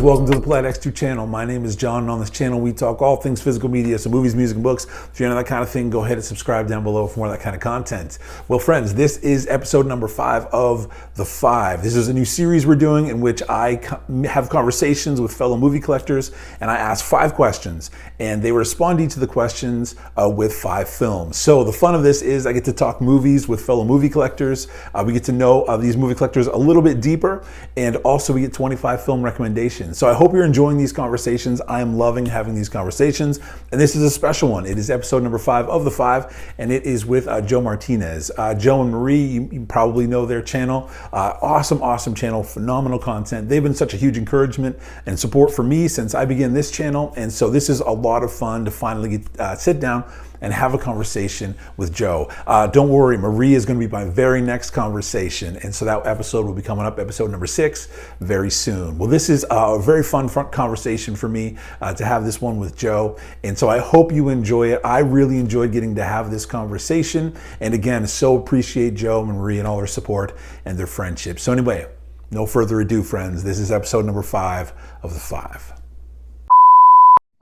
friends, welcome to the Plaid X2 channel. My name is John, and on this channel we talk all things physical media, so movies, music, and books. If you're into that kind of thing, go ahead and subscribe down below for more of that kind of content. Well, friends, this is episode number 5 of The 5. This is a new series we're doing in which I have conversations with fellow movie collectors, and I ask 5 questions, and they respond to each of the questions with 5 films. So the fun of this is I get to talk movies with fellow movie collectors. We get to know these movie collectors a little bit deeper, and also we get 25 film recommendations. So I hope you're enjoying these conversations. I am loving having these conversations, and this is a special one. It is episode number 5 of The 5, and it is with Joe Martinez. Joe and Marie, you probably know their channel. Awesome channel, phenomenal content. They've been such a huge encouragement and support for me since I began this channel, and so this is a lot of fun to finally sit down and have a conversation with Joe. Don't worry, Marie is going to be my very next conversation, and so that episode will be coming up, episode number 6, very soon. Well, this is a very fun conversation for me to have this one with Joe, and so I hope you enjoy it. I really enjoyed getting to have this conversation, and again, so appreciate Joe and Marie and all their support and their friendship. So anyway, no further ado, friends. This is episode number 5 of The 5.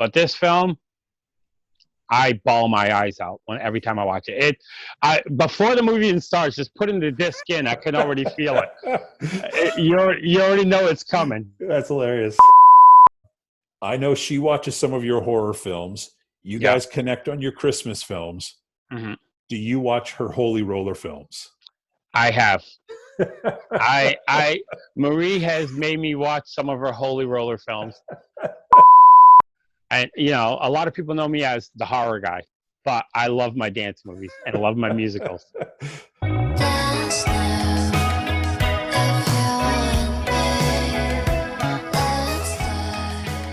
But this film, I bawl my eyes out every time I watch it. Before the movie even starts, just putting the disc in, I can already feel it. You already know it's coming. That's hilarious. I know she watches some of your horror films. You guys connect on your Christmas films. Mm-hmm. Do you watch her Holy Roller films? I have. Marie has made me watch some of her Holy Roller films. And, you know, a lot of people know me as the horror guy, but I love my dance movies and I love my musicals.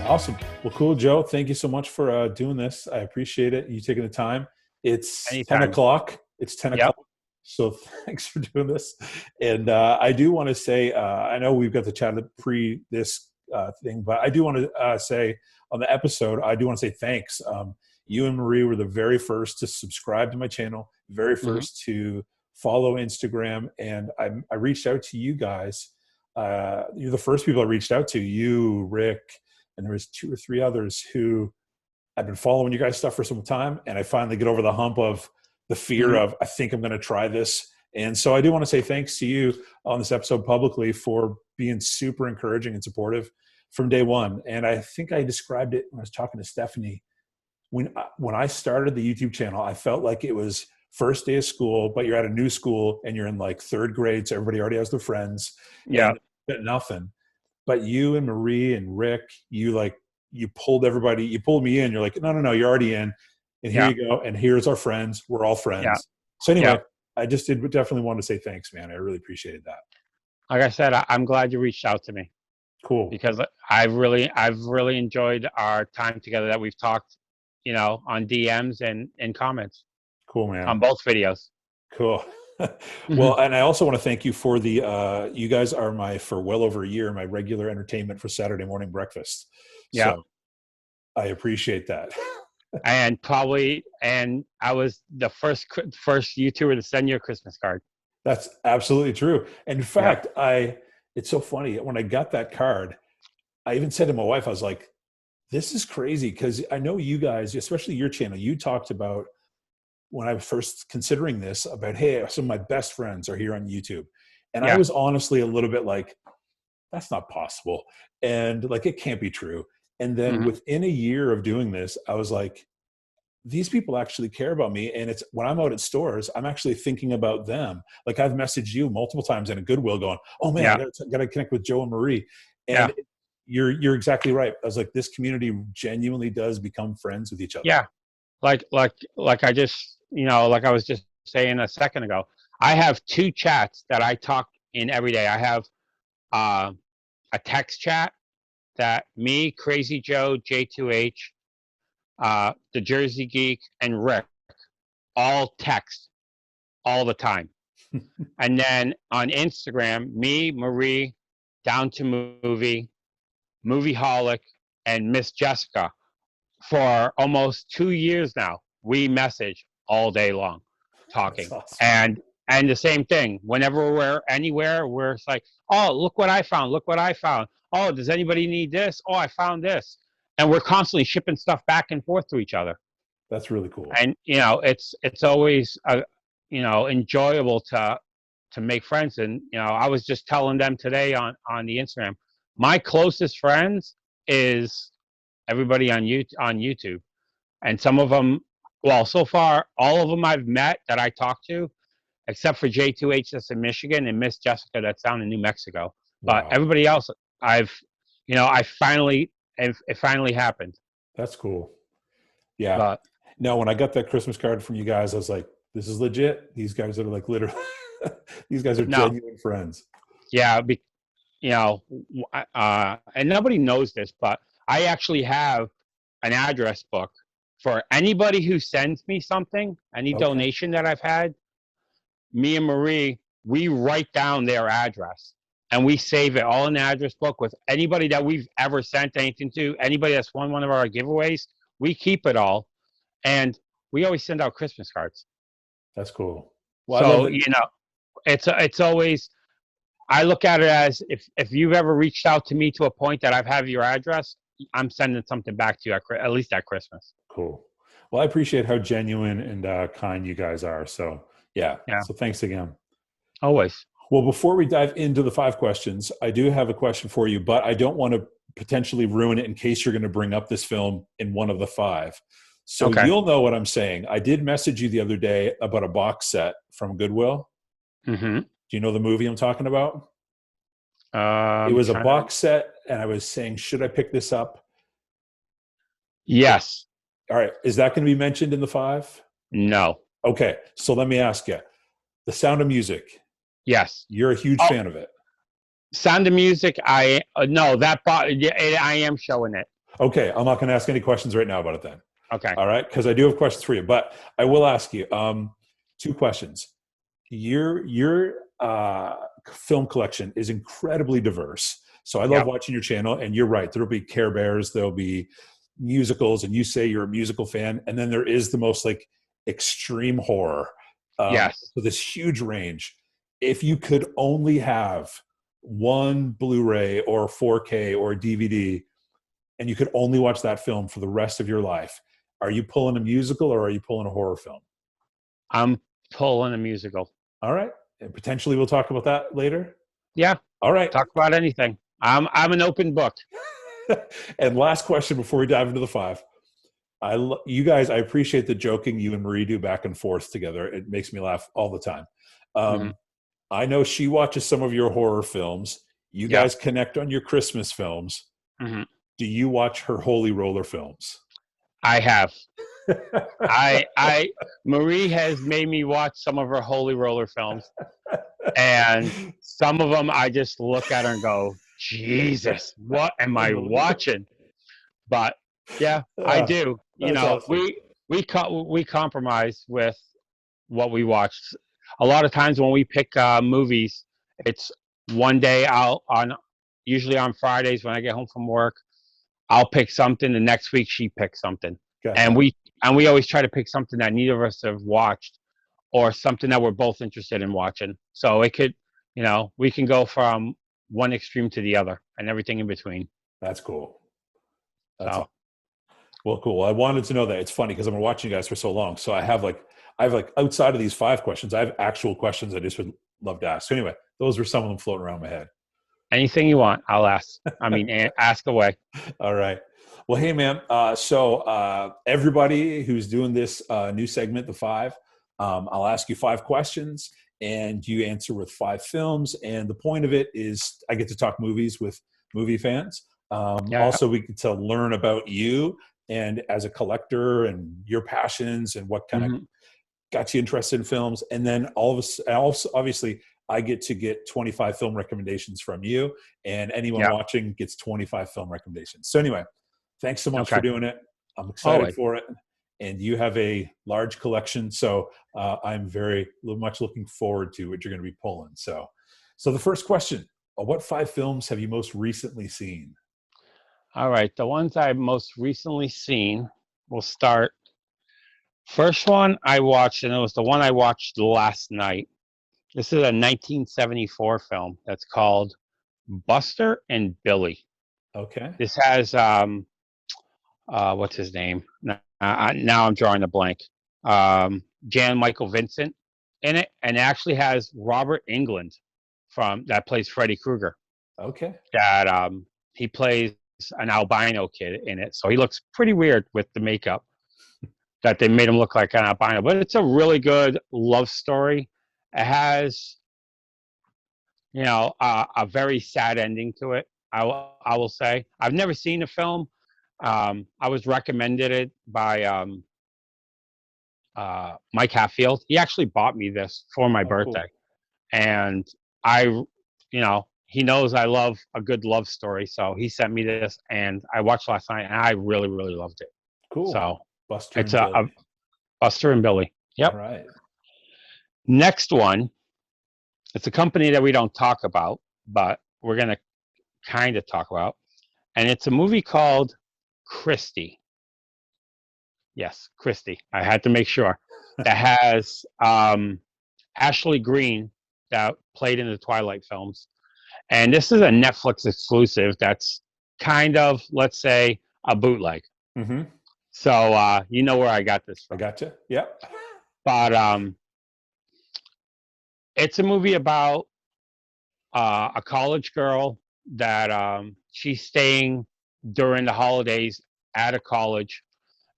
Awesome. Well, cool, Joe. Thank you so much for doing this. I appreciate it. You taking the time. It's Anytime. 10 o'clock. It's 10 o'clock. So thanks for doing this. And I do want to say, I know we've got the chat pre this thing, but I do want to say on the episode, I do want to say thanks. You and Marie were the very first to subscribe to my channel, very first to follow Instagram, and I reached out to you guys. You're the first people I reached out to, you, Rick, and there was 2 or 3 others who I've been following you guys' stuff for some time, and I finally get over the hump of the fear of, I think I'm going to try this. And so I do want to say thanks to you on this episode publicly for being super encouraging and supportive from day one. And I think I described it when I was talking to Stephanie. When I started the YouTube channel, I felt like it was first day of school, but you're at a new school and you're in like 3rd grade, so everybody already has their friends. Yeah. And nothing. But you and Marie and Rick, you pulled everybody, you pulled me in. You're like, no, you're already in. And here you go. And here's our friends. We're all friends. Yeah. So anyway, I just definitely want to say thanks, man. I really appreciated that. Like I said, I'm glad you reached out to me. Cool. Because I've really enjoyed our time together that we've talked, you know, on DMs and comments. Cool, man. On both videos. Cool. Well, and I also want to thank you for you guys are for well over a year, my regular entertainment for Saturday morning breakfast. Yeah. So I appreciate that. And I was the first YouTuber to send you a Christmas card. That's absolutely true. And in fact, it's so funny. When I got that card, I even said to my wife, I was like, this is crazy, because I know you guys, especially your channel, you talked about when I was first considering this about, hey, some of my best friends are here on YouTube. And I was honestly a little bit like, that's not possible. And like, it can't be true. And then within a year of doing this, I was like, these people actually care about me. And it's when I'm out at stores, I'm actually thinking about them. Like I've messaged you multiple times in a Goodwill going, oh man, I gotta connect with Joe and Marie. And you're exactly right. I was like, this community genuinely does become friends with each other. Yeah. Like I just, you know, like I was just saying a second ago, I have 2 chats that I talk in every day. I have a text chat that me, Crazy Joe, J2H, the Jersey Geek, and Rick all text all the time. And then on Instagram, me, Marie, Down to Movie, Movieholic, and Miss Jessica, for almost 2 years now, we message all day long talking. Awesome. And And the same thing, whenever we're anywhere, we're it's like, oh, look what I found. Look what I found. Oh, does anybody need this? Oh, I found this. And we're constantly shipping stuff back and forth to each other. That's really cool. And, it's always, enjoyable to make friends. And, I was just telling them today on the Instagram, my closest friends is everybody on YouTube. And some of them, well, so far, all of them I've met that I talked to, except for J2H that's in Michigan and Miss Jessica that's down in New Mexico. But Wow. everybody else, it finally happened. That's cool. Yeah. But No, when I got that Christmas card from you guys, I was like, this is legit. These guys are like literally, these guys are no, genuine friends. yeah, and nobody knows this, but I actually have an address book for anybody who sends me something, any Okay. donation that I've had. Me and Marie, we write down their address and we save it all in the address book with anybody that we've ever sent anything to, anybody that's won one of our giveaways. We keep it all, and we always send out Christmas cards. That's cool. Well, I love So that. it's always, I look at it as if you've ever reached out to me to a point that I've have your address, I'm sending something back to you at least at Christmas. Cool. Well, I appreciate how genuine and kind you guys are. So yeah. Yeah, So thanks again. always. Well, before we dive into the 5 questions, I do have a question for you, but I don't want to potentially ruin it in case you're going to bring up this film in one of the 5. So Okay. you'll know what I'm saying. I did message you the other day about a box set from Goodwill. Mm-hmm. Do you know the movie I'm talking about? It was a box set, and I was saying, should I pick this up? Yes. All right. Is that going to be mentioned in the 5? No. Okay. So let me ask you. The Sound of Music. Yes. You're a huge fan of it. Sound of Music. I am showing it. Okay. I'm not going to ask any questions right now about it then. Okay. All right. Because I do have questions for you, but I will ask you 2 questions. Your film collection is incredibly diverse. So I love watching your channel, and you're right. There'll be Care Bears, there'll be musicals, and you say you're a musical fan, and then there is the most like extreme horror. Yes. So this huge range. If you could only have one Blu-ray or 4K or DVD, and you could only watch that film for the rest of your life, are you pulling a musical or are you pulling a horror film? I'm pulling a musical. All right. And potentially we'll talk about that later. Yeah. All right. Talk about anything. I'm an open book. And last question before we dive into the 5. You guys, I appreciate the joking you and Marie do back and forth together. It makes me laugh all the time. I know she watches some of your horror films. You guys connect on your Christmas films. Mm-hmm. Do you watch her Holy Roller films? I have. Marie has made me watch some of her Holy Roller films, and some of them I just look at her and go, Jesus, what am I watching? But yeah, I do. Awesome. We compromise with what we watch. A lot of times when we pick movies, it's one day usually on Fridays when I get home from work, I'll pick something. The next week she picks something, Gotcha. and we always try to pick something that neither of us have watched, or something that we're both interested in watching. So it could, we can go from one extreme to the other and everything in between. That's cool. Well, cool. I wanted to know that. It's funny because I've been watching you guys for so long. So I have outside of these 5 questions, I have actual questions I just would love to ask. So anyway, those were some of them floating around my head. Anything you want, I'll ask. Ask away. All right. Well, hey, man. So everybody who's doing this new segment, the 5, I'll ask you 5 questions, and you answer with 5 films. And the point of it is I get to talk movies with movie fans. Also, we get to learn about you and as a collector and your passions and what kind of got you interested in films. And then obviously, I get to get 25 film recommendations from you, and anyone watching gets 25 film recommendations. So anyway, thanks so much for doing it. I'm excited for it. And you have a large collection. So I'm very much looking forward to what you're going to be pulling. So the first question, what 5 films have you most recently seen? All right. The ones I've most recently seen, we'll start. First one I watched, and it was the one I watched last night. This is a 1974 film that's called Buster and Billy. Okay. This has what's his name? Now I'm drawing a blank. Jan Michael Vincent in it, and it actually has Robert Englund that plays Freddy Krueger. Okay. That he plays an albino kid in it, so he looks pretty weird with the makeup that they made him look like an albino. But it's a really good love story. It has, a very sad ending to it. I will say I've never seen the film. I was recommended it by Mike Hatfield. He actually bought me this for my birthday, cool. And he knows I love a good love story, so he sent me this, and I watched last night, and I really, really loved it. Cool. So Buster it's and Billy. Buster and Billy. Yep. All right. Next one. It's a company that we don't talk about, but we're gonna kind of talk about, and it's a movie called Christie. Yes, Christie. I had to make sure. That has Ashley Greene that played in the Twilight films. And this is a Netflix exclusive that's kind of, let's say, a bootleg. Mm-hmm. So you know where I got this from. I gotcha. Yep. But it's a movie about a college girl that she's staying during the holidays at a college,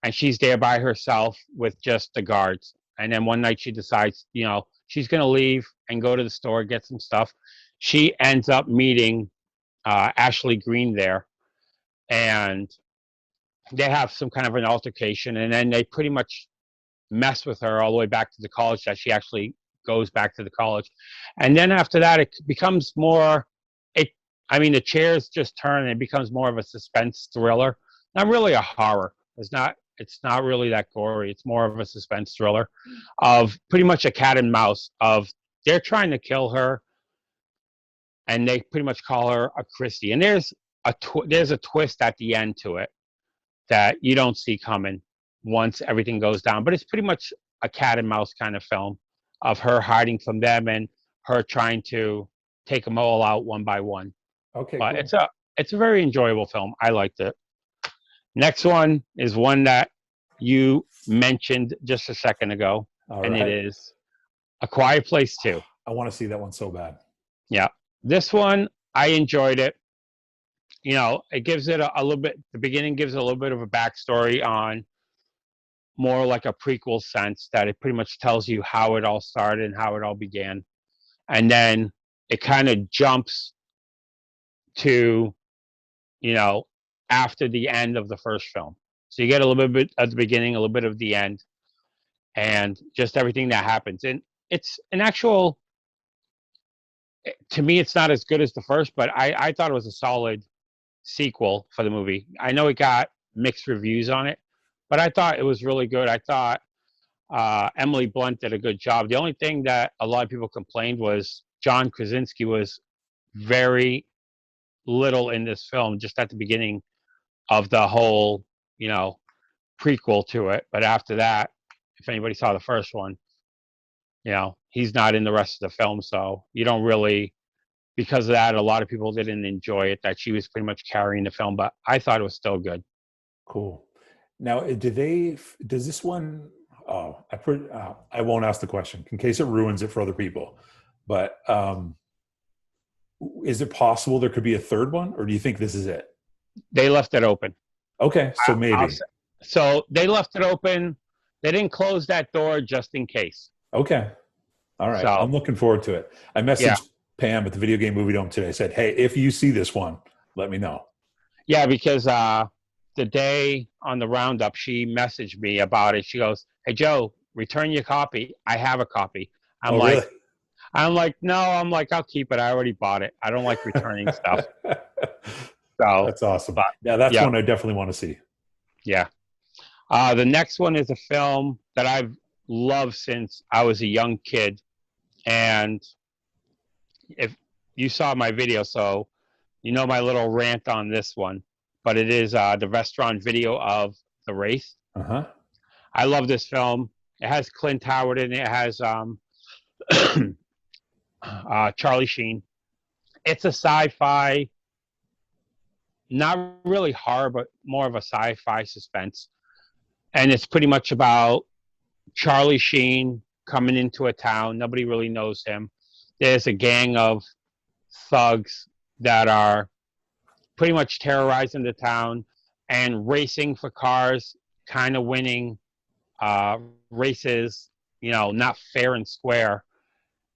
and she's there by herself with just the guards. And then one night she decides, she's going to leave and go to the store, get some stuff. She ends up meeting Ashley Greene there, and they have some kind of an altercation, and then they pretty much mess with her all the way back to the college that she actually goes back to the college. And then after that, it becomes more, the chairs just turn, and it becomes more of a suspense thriller. Not really a horror. It's not really that gory. It's more of a suspense thriller of pretty much a cat and mouse of they're trying to kill her, and they pretty much call her a Christie. And there's a twist at the end to it that you don't see coming once everything goes down. But it's pretty much a cat and mouse kind of film of her hiding from them and her trying to take them all out one by one. Okay, but cool. It's a very enjoyable film. I liked it. Next one is one that you mentioned just a second ago, and it is A Quiet Place 2. I want to see that one so bad. Yeah. This one, I enjoyed it. It gives it a little bit, the beginning gives it a little bit of a backstory on more like a prequel sense, that it pretty much tells you how it all started and how it all began. And then it kind of jumps to, after the end of the first film. So you get a little bit at the beginning, a little bit of the end, and just everything that happens. And it's an actual, to me, it's not as good as the first, but I thought it was a solid sequel for the movie. I know it got mixed reviews on it, but I thought it was really good. I thought Emily Blunt did a good job. The only thing that a lot of people complained was John Krasinski was very little in this film, just at the beginning of the whole, prequel to it. But after that, if anybody saw the first one, he's not in the rest of the film. So you don't really, because of that, a lot of people didn't enjoy it, that she was pretty much carrying the film, but I thought it was still good. Cool. Now, does this one, I won't ask the question in case it ruins it for other people, but is it possible there could be a third one, or do you think this is it? They left it open. Okay, so maybe. So they left it open. They didn't close that door just in case. Okay. All right. So, I'm looking forward to it. I messaged Pam at the Video Game Movie Dome today. I said, hey, if you see this one, let me know. Yeah, because the day on the roundup, she messaged me about it. She goes, hey, Joe, return your copy. I have a copy. Really? I'm like, no, I'll keep it. I already bought it. I don't like returning stuff. So that's awesome. But, that's one I definitely want to see. Yeah. The next one is a film that I've loved since I was a young kid. And if you saw my video, so you know my little rant on this one. But it is the restaurant video of The Wraith. Uh-huh. I love this film. It has Clint Howard in it. It has Charlie Sheen. It's a sci-fi, not really horror, but more of a sci-fi suspense. And it's pretty much about Charlie Sheen coming into a town. Nobody really knows him. There's a gang of thugs that are pretty much terrorizing the town and racing for cars, kind of winning races, not fair and square.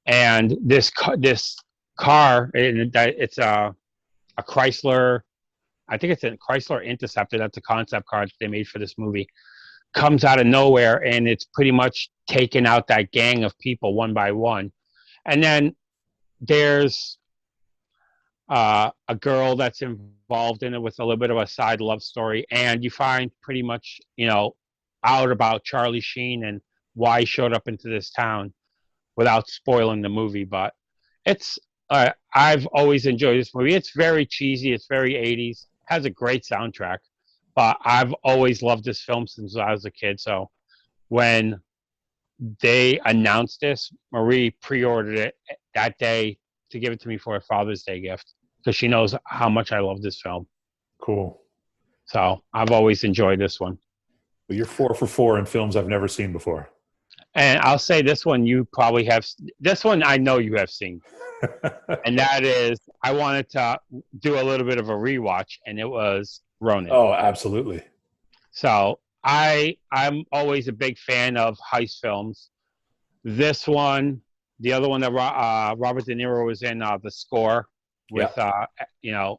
And this car, it's a Chrysler. I think it's a Chrysler Interceptor. That's a concept car that they made for this movie. Comes out of nowhere, and it's pretty much taking out that gang of people one by one. And then there's a girl that's involved in it with a little bit of a side love story, and you find pretty much out about Charlie Sheen and why he showed up into this town without spoiling the movie. But it's I've always enjoyed this movie. It's very cheesy. It's very 80s. Has a great soundtrack. But I've always loved this film since I was a kid. So when they announced this, Marie pre-ordered it that day to give it to me for a Father's Day gift because she knows how much I love this film. Cool. So I've always enjoyed this one. Well, you're 4 for 4 in films I've never seen before. And I'll say this one you probably have. This one I know you have seen. And that is, I wanted to do a little bit of a rewatch, and it was Ronin. Oh, absolutely. So I'm always a big fan of heist films. This one, the other one that Robert De Niro was in, The Score with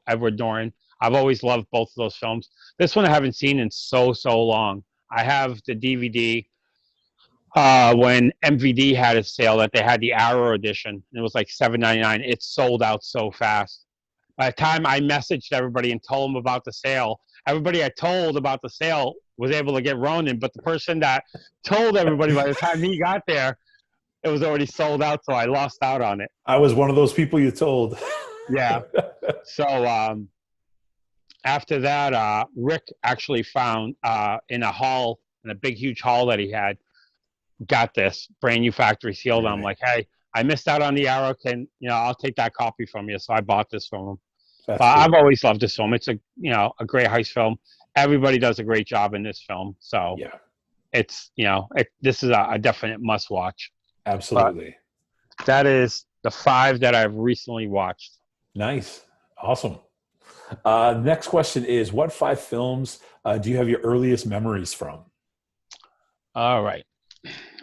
Edward Norton. I've always loved both of those films. This one I haven't seen in so long. I have the DVD when MVD had a sale that they had the Arrow edition, and it was like $7.99. It sold out so fast. By the time I messaged everybody and told them about the sale, everybody I told about the sale was able to get Ronin, but the person that told everybody by the time he got there, it was already sold out, so I lost out on it. I was one of those people you told. Yeah. So after that, Rick actually found in a big, huge haul that he had, got this brand new factory sealed. Right. I'm like, hey, I missed out on the Arrow. I'll take that copy from you. So I bought this from him. But cool. I've always loved this film. It's a great heist film. Everybody does a great job in this film. So yeah, it's this is a definite must watch. Absolutely. But that is the 5 that I've recently watched. Nice. Awesome. Next question is, what 5 films do you have your earliest memories from? All right.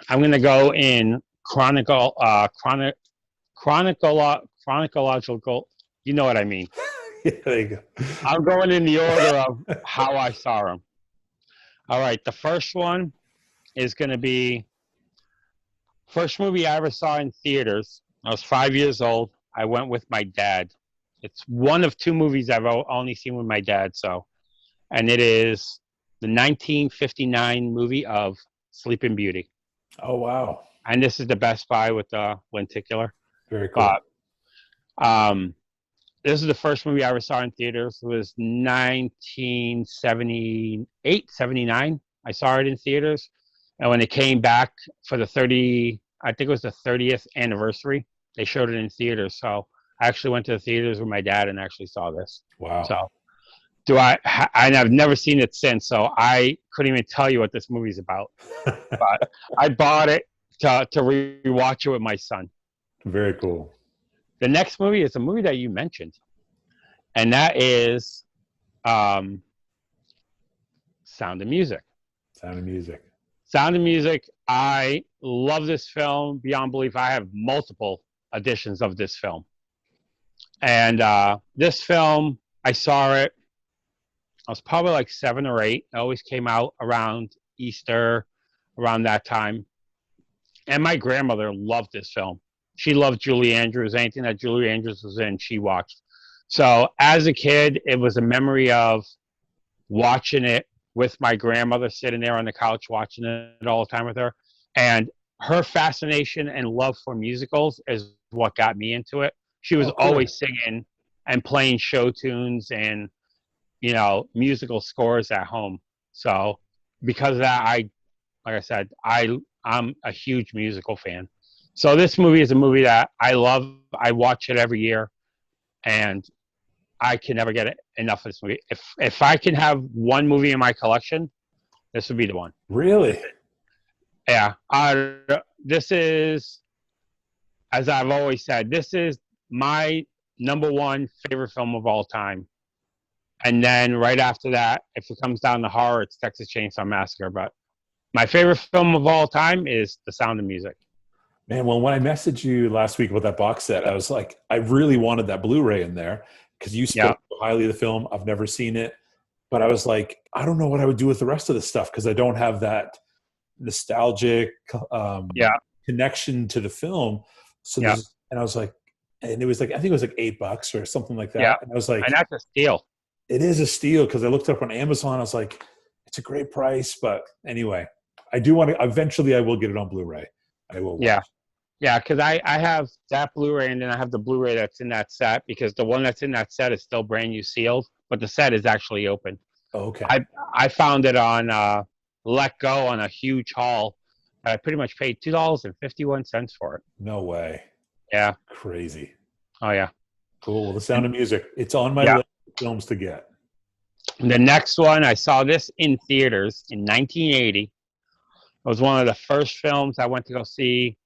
I'm going to go in chronological. You know what I mean. Yeah, there you go. I'm going in the order of how I saw them. All right. The first one is going to be first movie I ever saw in theaters. I was 5 years old. I went with my dad. It's one of 2 movies I've only seen with my dad. And it is the 1959 movie of Sleeping Beauty. Oh, wow. And this is the Best Buy with the lenticular. Very cool. This is the first movie I ever saw in theaters. It was 1978, 79. I saw it in theaters. And when it came back for the 30th anniversary, they showed it in theaters. So I actually went to the theaters with my dad and actually saw this. Wow. So I've never seen it since, so I couldn't even tell you what this movie's about. But I bought it to rewatch it with my son. Very cool. The next movie is a movie that you mentioned, and that is Sound of Music. Sound of Music. Sound of Music. I love this film beyond belief. I have multiple editions of this film. And this film, I saw it. I was probably like 7 or 8. It always came out around Easter, around that time. And my grandmother loved this film. She loved Julie Andrews. Anything that Julie Andrews was in, she watched. So as a kid, it was a memory of watching it with my grandmother, sitting there on the couch watching it all the time with her. And her fascination and love for musicals is what got me into it. She was always singing and playing show tunes and musical scores at home. So because of that, like I said, I'm a huge musical fan. So this movie is a movie that I love. I watch it every year, and I can never get enough of this movie. If I can have one movie in my collection, this would be the one. Really? Yeah. This is, as I've always said, this is my number one favorite film of all time. And then right after that, if it comes down to horror, it's Texas Chainsaw Massacre. But my favorite film of all time is The Sound of Music. Man, well, when I messaged you last week about that box set, I was like, I really wanted that Blu-ray in there because you spoke so highly of the film. I've never seen it, but I was like, I don't know what I would do with the rest of the stuff because I don't have that nostalgic connection to the film. So and I was like, and it was like, I think it was like $8 or something like that. Yeah. And I was like, and that's a steal. It is a steal because I looked up on Amazon. I was like, it's a great price. But anyway, I do want to, eventually I will get it on Blu-ray. I will watch. Yeah. Yeah, because I have that Blu-ray and then I have the Blu-ray that's in that set because the one that's in that set is still brand new sealed, but the set is actually open. Oh, okay. I found it on Let Go on a huge haul. I pretty much paid $2.51 for it. No way. Yeah. Crazy. Oh, yeah. Cool. Well, The Sound of Music. It's on my list of films to get. The next one, I saw this in theaters in 1980. It was one of the first films I went to go see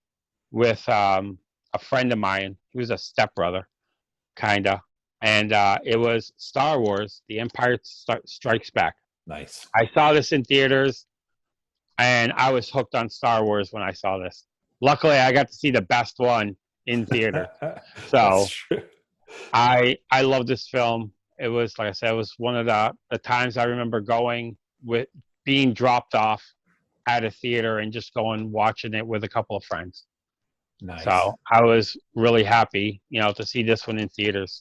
with a friend of mine. He was a stepbrother, kind of. And it was Star Wars, The Empire Strikes Back. Nice. I saw this in theaters, and I was hooked on Star Wars when I saw this. Luckily, I got to see the best one in theater. So I love this film. It was, like I said, it was one of the times I remember going with being dropped off at a theater and just going watching it with a couple of friends. Nice. So I was really happy, to see this one in theaters.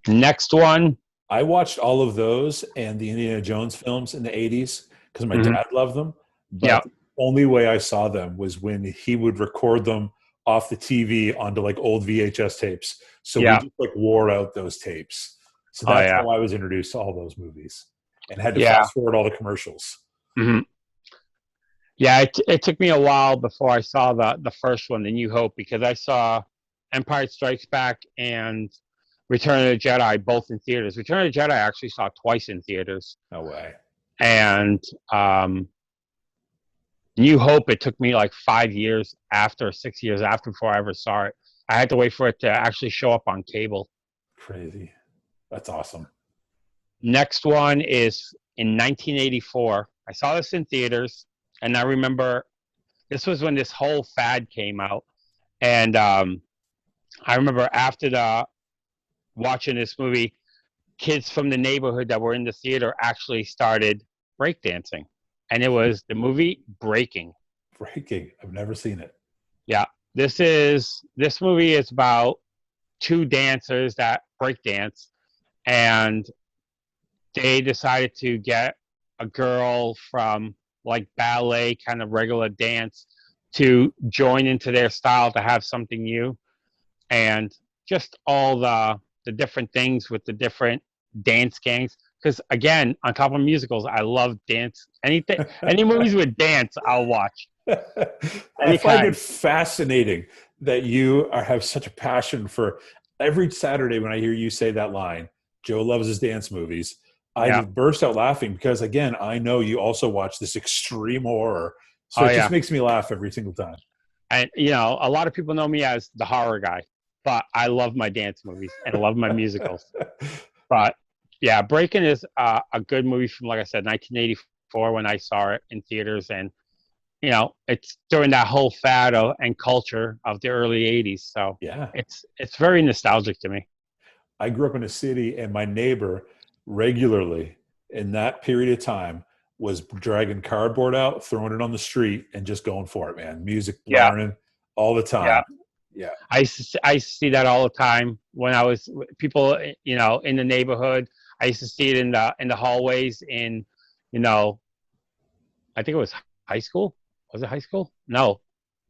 Next one. I watched all of those and the Indiana Jones films in the 80s because my dad loved them. But the only way I saw them was when he would record them off the TV onto like old VHS tapes. So we just like wore out those tapes. So that's how I was introduced to all those movies and had to fast forward all the commercials. Mm-hmm. Yeah, it took me a while before I saw the first one, The New Hope, because I saw Empire Strikes Back and Return of the Jedi both in theaters. Return of the Jedi I actually saw twice in theaters. No way. And New Hope, it took me like 6 years after before I ever saw it. I had to wait for it to actually show up on cable. Crazy. That's awesome. Next one is in 1984. I saw this in theaters, and I remember this was when this whole fad came out. And I remember after watching this movie, kids from the neighborhood that were in the theater actually started breakdancing. And it was the movie Breaking. Breaking. I've never seen it. Yeah. This movie is about two dancers that breakdance, and they decided to get a girl from like ballet, kind of regular dance, to join into their style to have something new. And just all the different things with the different dance gangs. Because again, on top of musicals, I love dance. Any movies with dance, I'll watch. I find it fascinating that you have such a passion for. Every Saturday when I hear you say that line, Joe loves his dance movies, I just burst out laughing because, again, I know you also watch this extreme horror. So it just makes me laugh every single time. And, a lot of people know me as the horror guy, but I love my dance movies and I love my musicals. But, yeah, Breaking is a good movie from, like I said, 1984 when I saw it in theaters. And, it's during that whole fad and culture of the early 80s. So it's very nostalgic to me. I grew up in a city, and my neighbor regularly in that period of time was dragging cardboard out, throwing it on the street, and just going for it, man. Music blaring all the time. Yeah. I used to see that all the time when I was people, in the neighborhood. I used to see it in the hallways in, I think it was high school. Was it high school? No,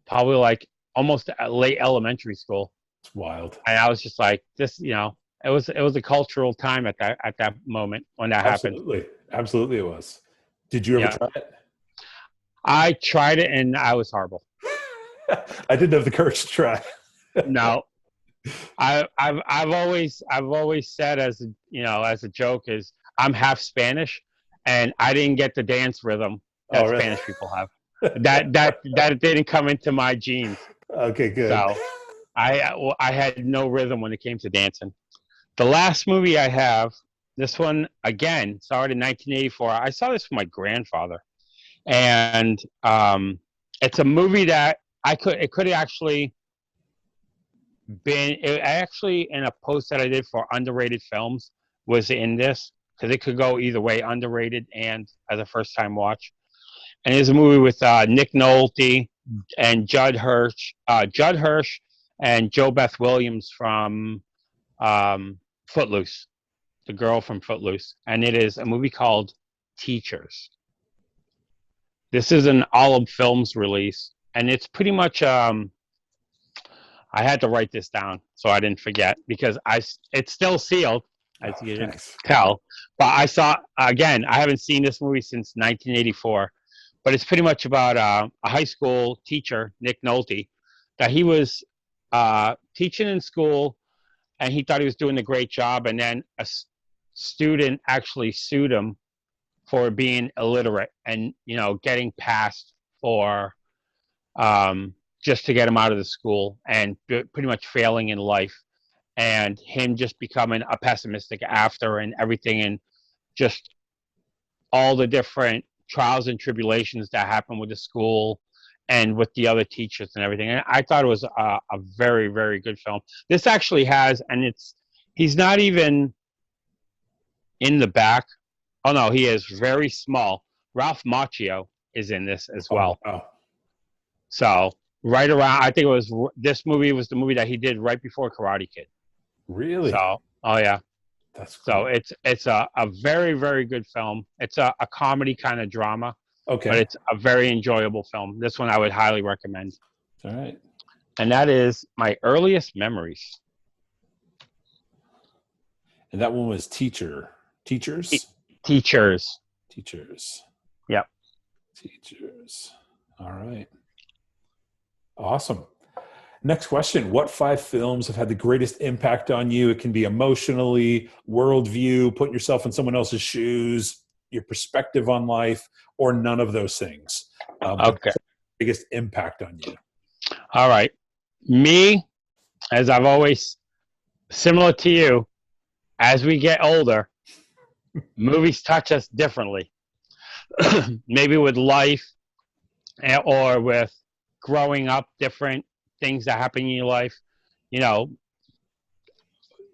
probably like almost late elementary school. It's wild. And I was just like, this, it was a cultural time at that moment when that happened. Absolutely it was. Did you ever try it? I tried it and I was horrible. I didn't have the courage to try. No, I've always said as a joke is I'm half Spanish, and I didn't get the dance rhythm that Really? Spanish people have. That didn't come into my genes. Okay, good. So I had no rhythm when it came to dancing. The last movie I have, this one again, started in 1984. I saw this with my grandfather, and it's a movie that it could have actually been actually in a post that I did for underrated films was in this because it could go either way, underrated and as a first time watch. And it's a movie with Nick Nolte and Judd Hirsch, and Joe Beth Williams from Footloose, the girl from Footloose, and it is a movie called Teachers. This is an Olive Films release, and it's pretty much. I had to write this down so I didn't forget because it's still sealed, as you can tell. But I saw again. I haven't seen this movie since 1984, but it's pretty much about a high school teacher, Nick Nolte, that he was teaching in school, and he thought he was doing a great job, and then a student actually sued him for being illiterate and getting passed for just to get him out of the school and pretty much failing in life, and him just becoming a pessimistic after and everything, and just all the different trials and tribulations that happen with the school and with the other teachers and everything. And I thought it was a very, very good film. This actually has, and he's not even in the back. Oh no, he is very small. Ralph Macchio is in this as well. Oh. So right around, I think this movie was the movie that he did right before Karate Kid. Really? So, oh yeah. That's cool. So it's a very, very good film. It's a comedy kind of drama. Okay. But it's a very enjoyable film. This one I would highly recommend. All right. And that is My Earliest Memories. And that one was Teachers? Teachers. Yep. Teachers. All right. Awesome. Next question. What 5 films have had the greatest impact on you? It can be emotionally, worldview, putting yourself in someone else's shoes, your perspective on life, or none of those things. Okay. Biggest impact on you. All right. Me, as I've always, similar to you, as we get older, movies touch us differently. Maybe with life or with growing up, different things that happen in your life.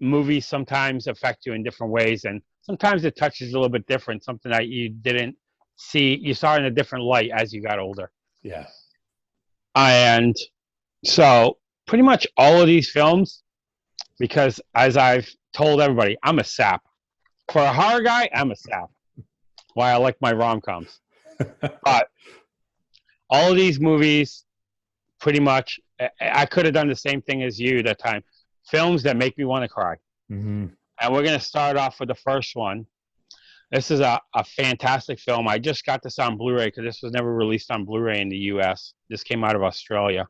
Movies sometimes affect you in different ways, and sometimes it touches a little bit different, something that you didn't see, you saw in a different light as you got older. Yeah. And so pretty much all of these films, because as I've told everybody, I'm a sap. For a horror guy, I'm a sap. Why I like my rom-coms. But all of these movies, pretty much, I could have done the same thing as you that time. Films that make me want to cry. Mm-hmm. And we're going to start off with the first one. This is a fantastic film. I just got this on Blu-ray because this was never released on Blu-ray in the U.S. This came out of Australia.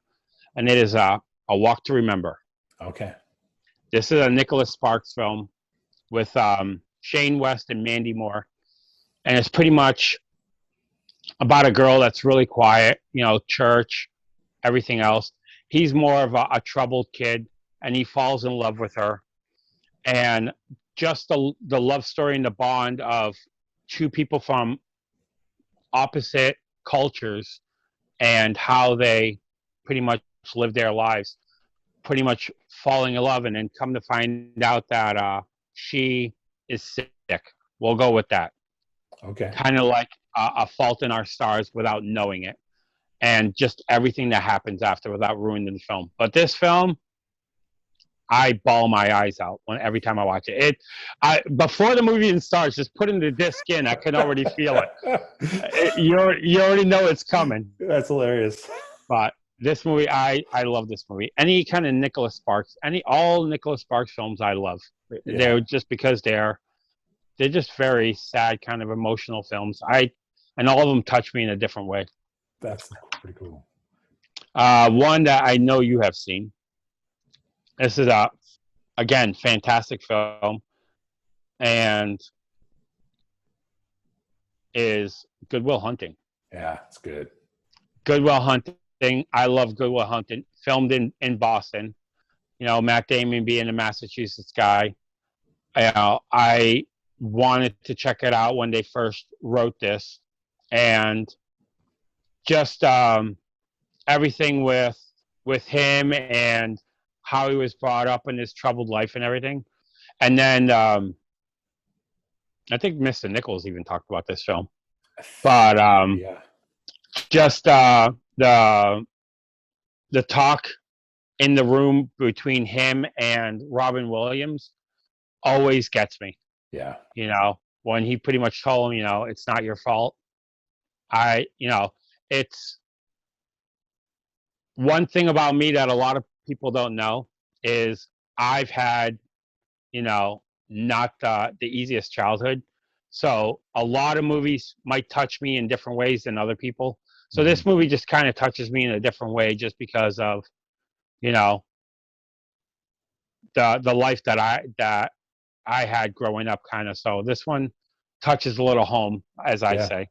And it is A Walk to Remember. Okay. This is a Nicholas Sparks film with Shane West and Mandy Moore. And it's pretty much about a girl that's really quiet, church, everything else. He's more of a troubled kid, and he falls in love with her. And just the love story and the bond of two people from opposite cultures and how they pretty much live their lives, pretty much falling in love, and then come to find out that she is sick. We'll go with that. Okay. Kind of like A Fault in Our Stars without knowing it. And just everything that happens after without ruining the film. But this film, I bawl my eyes out every time I watch it. Before the movie even starts, just putting the disc in, I can already feel it. You already know it's coming. That's hilarious. But this movie, I love this movie. Any kind of Nicholas Sparks, all Nicholas Sparks films, I love. Yeah. They're just because they're just very sad, kind of emotional films. And all of them touch me in a different way. That's pretty cool. One that I know you have seen. This is a again fantastic film, and is Good Will Hunting. Yeah, it's good. Good Will Hunting. I love Good Will Hunting. Filmed in Boston. You know, Matt Damon being a Massachusetts guy. I wanted to check it out when they first wrote this, and just everything with him and how he was brought up in his troubled life and everything. And then I think Mr. Nichols even talked about this film, but Yeah. just the talk in the room between him and Robin Williams always gets me. Yeah. You know, when he pretty much told him, you know, it's not your fault. It's one thing about me that a lot of people don't know is I've had, you know, not the easiest childhood. So a lot of movies might touch me in different ways than other people. So this movie just kind of touches me in a different way just because of, you know, the life that I had growing up kind of. So this one touches a little home, as I Yeah. say.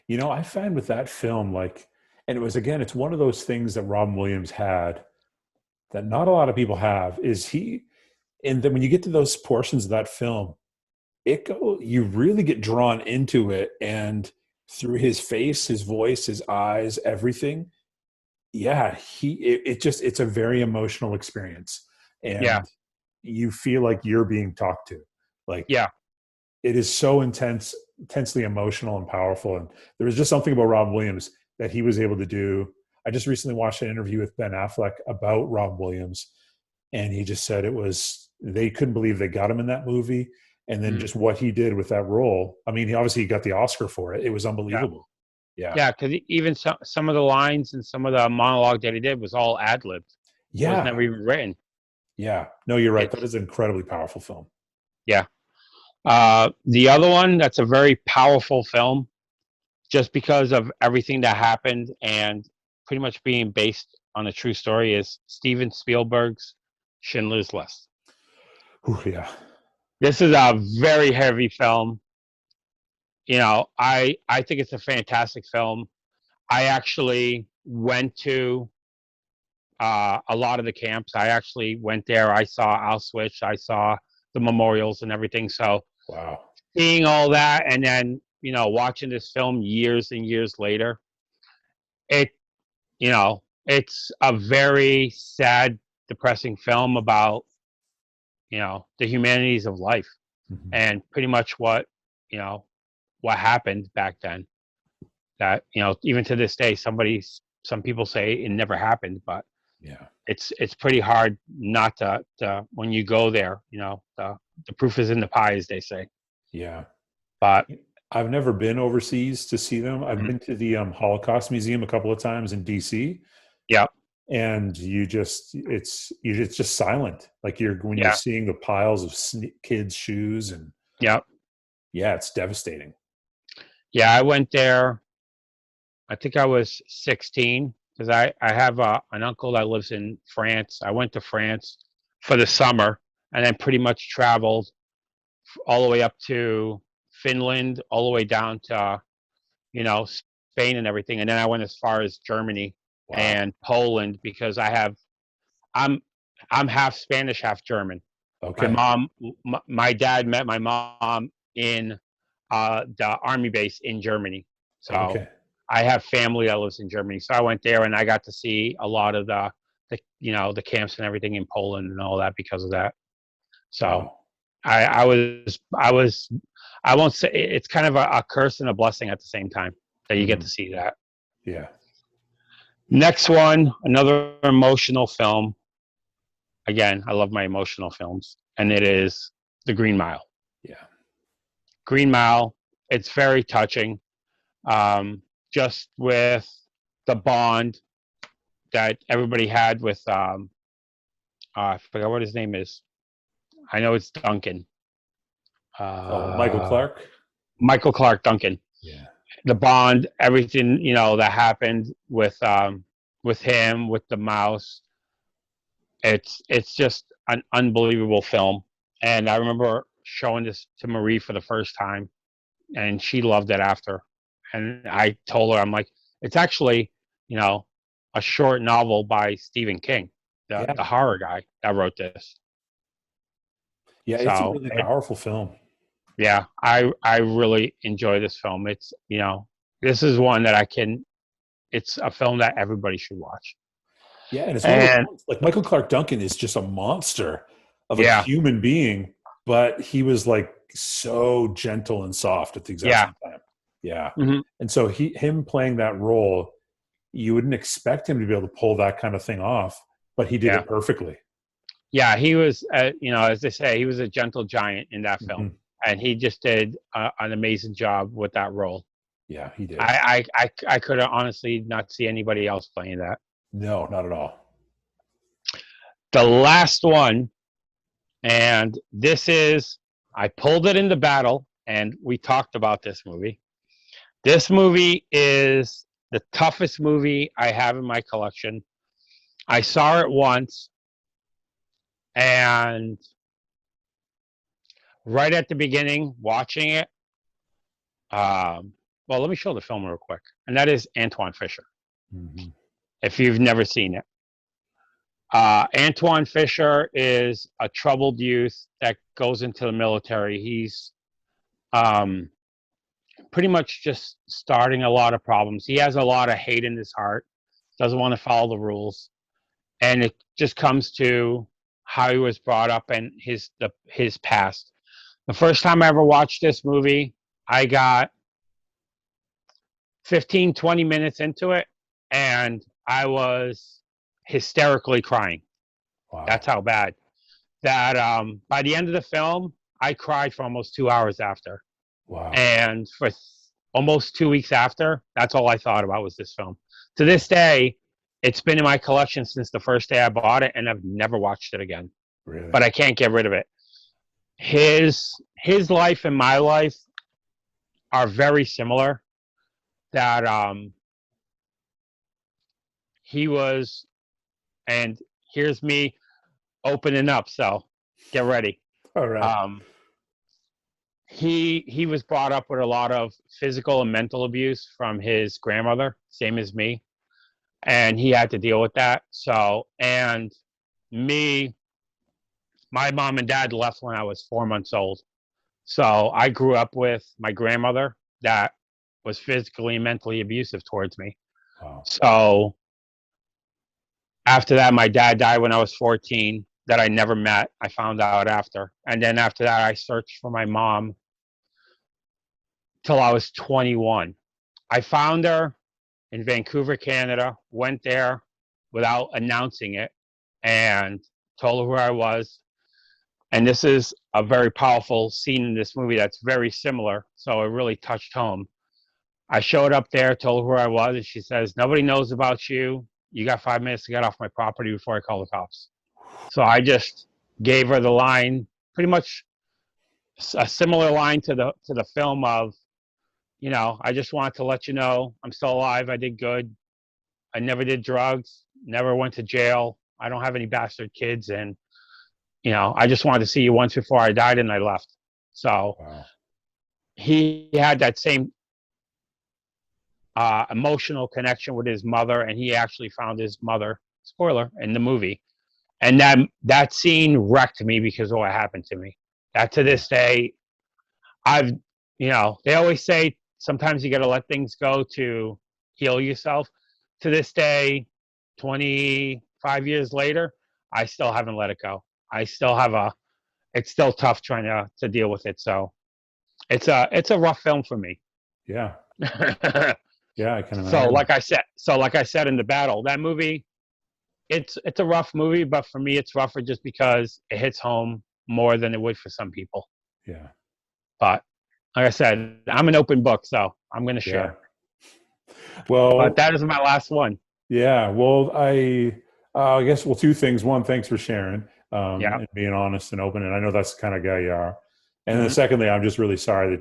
You know, I find with that film, like, and it was, again, it's one of those things that Robin Williams had that not a lot of people have, is and then when you get to those portions of that film, you really get drawn into it, and through his face, his voice, his eyes, everything. Yeah, it's a very emotional experience, Yeah, and you feel like you're being talked to. Like, yeah, it is so intensely emotional and powerful. And there was just something about Robin Williams that he was able to do. I just recently watched an interview with Ben Affleck about Robin Williams, and he just said they couldn't believe they got him in that movie. And then just what he did with that role. I mean, he obviously got the Oscar for it. It was unbelievable. Yeah. yeah. Because even some of the lines and some of the monologue that he did was all ad libbed. It was Yeah. never even written. Yeah. No, you're right. That is an incredibly powerful film. Yeah. The other one that's a very powerful film, just because of everything that happened and pretty much being based on a true story, is Steven Spielberg's Schindler's List. Ooh, yeah. This is a very heavy film. You know, I think it's a fantastic film. I actually went to a lot of the camps. I actually went there. I saw Auschwitz. I saw the memorials and everything. So Wow. seeing all that, and then, you know, watching this film years and years later, it, you know, it's a very sad, depressing film about, you know, the humanities of life and pretty much what, you know, what happened back then. That, you know, even to this day, some people say it never happened, but Yeah. it's pretty hard not to when you go there. You know, the proof is in the pie, as they say. Yeah. But I've never been overseas to see them. I've been to the Holocaust Museum a couple of times in DC. yeah, And it's just silent. Like when you're yeah, seeing the piles of kids' shoes, and yeah, yeah, it's devastating. yeah. I went there. I think I was 16 because I have an uncle that lives in France. I went to France for the summer and then pretty much traveled all the way up to Finland, all the way down to, you know, Spain and everything. And then I went as far as Germany and Poland because I'm half Spanish, half German. Okay. My dad met my mom in the army base in Germany. So Okay. I have family that lives in Germany. So I went there and I got to see a lot of the you know, the camps and everything in Poland and all that because of that. So Wow. I won't say it's kind of a curse and a blessing at the same time that you get to see that. Yeah. Next one, another emotional film. Again, I love my emotional films, and it is The Green Mile. Yeah. Green Mile. It's very touching, just with the bond that everybody had with. I forgot what his name is. I know it's Duncan. Michael Clark. Michael Clark Duncan. Yeah. The bond, everything, you know, that happened with with him, with the mouse. It's just an unbelievable film. And I remember showing this to Marie for the first time, and she loved it after. And I told her, I'm like, it's actually, a short novel by Stephen King, Yeah. the horror guy that wrote this. Yeah, it's a So, really powerful film. yeah, I really enjoy this film. It's, this is one that it's a film that everybody should watch. Yeah, and it's one of those And ones, like Michael Clark Duncan is just a monster of a yeah, human being, but he was like so gentle and soft at the exact yeah, same time. Yeah. hmm And so him playing that role, you wouldn't expect him to be able to pull that kind of thing off, but he did yeah, it perfectly. yeah. He was, as they say, he was a gentle giant in that film, Mhm. and he just did an amazing job with that role. Yeah, he did. I could honestly not see anybody else playing that. No, not at all. The last one, and I pulled it in the battle, and we talked about this movie. This movie is the toughest movie I have in my collection. I saw it once, and right at the beginning, watching it, well, let me show the film real quick, and that is Antoine Fisher. Mhm. If you've never seen it, Antoine Fisher is a troubled youth that goes into the military. He's um, pretty much just starting a lot of problems. He has a lot of hate in his heart, doesn't want to follow the rules, and it just comes to how he was brought up and his past. The first time I ever watched this movie, I got 15, 20 minutes into it, and I was hysterically crying. Wow. That's how bad. That by the end of the film, I cried for almost 2 hours after. Wow. And for almost 2 weeks after, that's all I thought about was this film. To this day, it's been in my collection since the first day I bought it, and I've never watched it again. Really? But I can't get rid of it. His life and my life are very similar. That he was, and here's me opening up. So get ready. All right. Um, he was brought up with a lot of physical and mental abuse from his grandmother, same as me, and he had to deal with that. So, and me, my mom and dad left when I was 4 months old. So I grew up with my grandmother that was physically and mentally abusive towards me. Wow. So after that, my dad died when I was 14, that I never met. I found out after. And then after that, I searched for my mom till I was 21. I found her in Vancouver, Canada, went there without announcing it, and told her who I was. And this is a very powerful scene in this movie that's very similar. So it really touched home. I showed up there, told her who I was, and she says, "Nobody knows about you. You got 5 minutes to get off my property before I call the cops." So I just gave her the line, pretty much a similar line to the film of, I just wanted to let you know I'm still alive. I did good. I never did drugs, never went to jail. I don't have any bastard kids. And, I just wanted to see you once before I died, and I left. So Wow. he had that same emotional connection with his mother, and he actually found his mother, spoiler, in the movie. And that scene wrecked me because of what happened to me. That to this day, I've, they always say sometimes you got to let things go to heal yourself. To this day, 25 years later, I still haven't let it go. I still have it's still tough trying to deal with it. So it's a rough film for me. Yeah. Yeah, I can So imagine. like I said in the battle, that movie, it's a rough movie, but for me, it's rougher just because it hits home more than it would for some people. Yeah. But like I said, I'm an open book, so I'm going to Yeah. share. But Well, that is my last one. yeah. Well, I guess, well, two things. One, thanks for sharing, Yeah. and being honest and open. And I know that's the kind of guy you are. And then hmm secondly, I'm just really sorry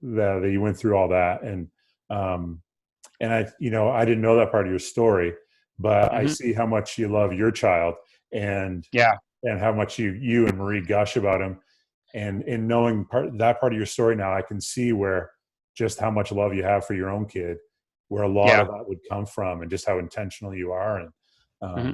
that you went through all that. And I didn't know that part of your story. but I Hmm. see how much you love your child, and Yeah. how much you and Marie gush about him. And in knowing that part of your story now, I can see where just how much love you have for your own kid, where a lot Yeah. of that would come from, and just how intentional you are. And Hmm.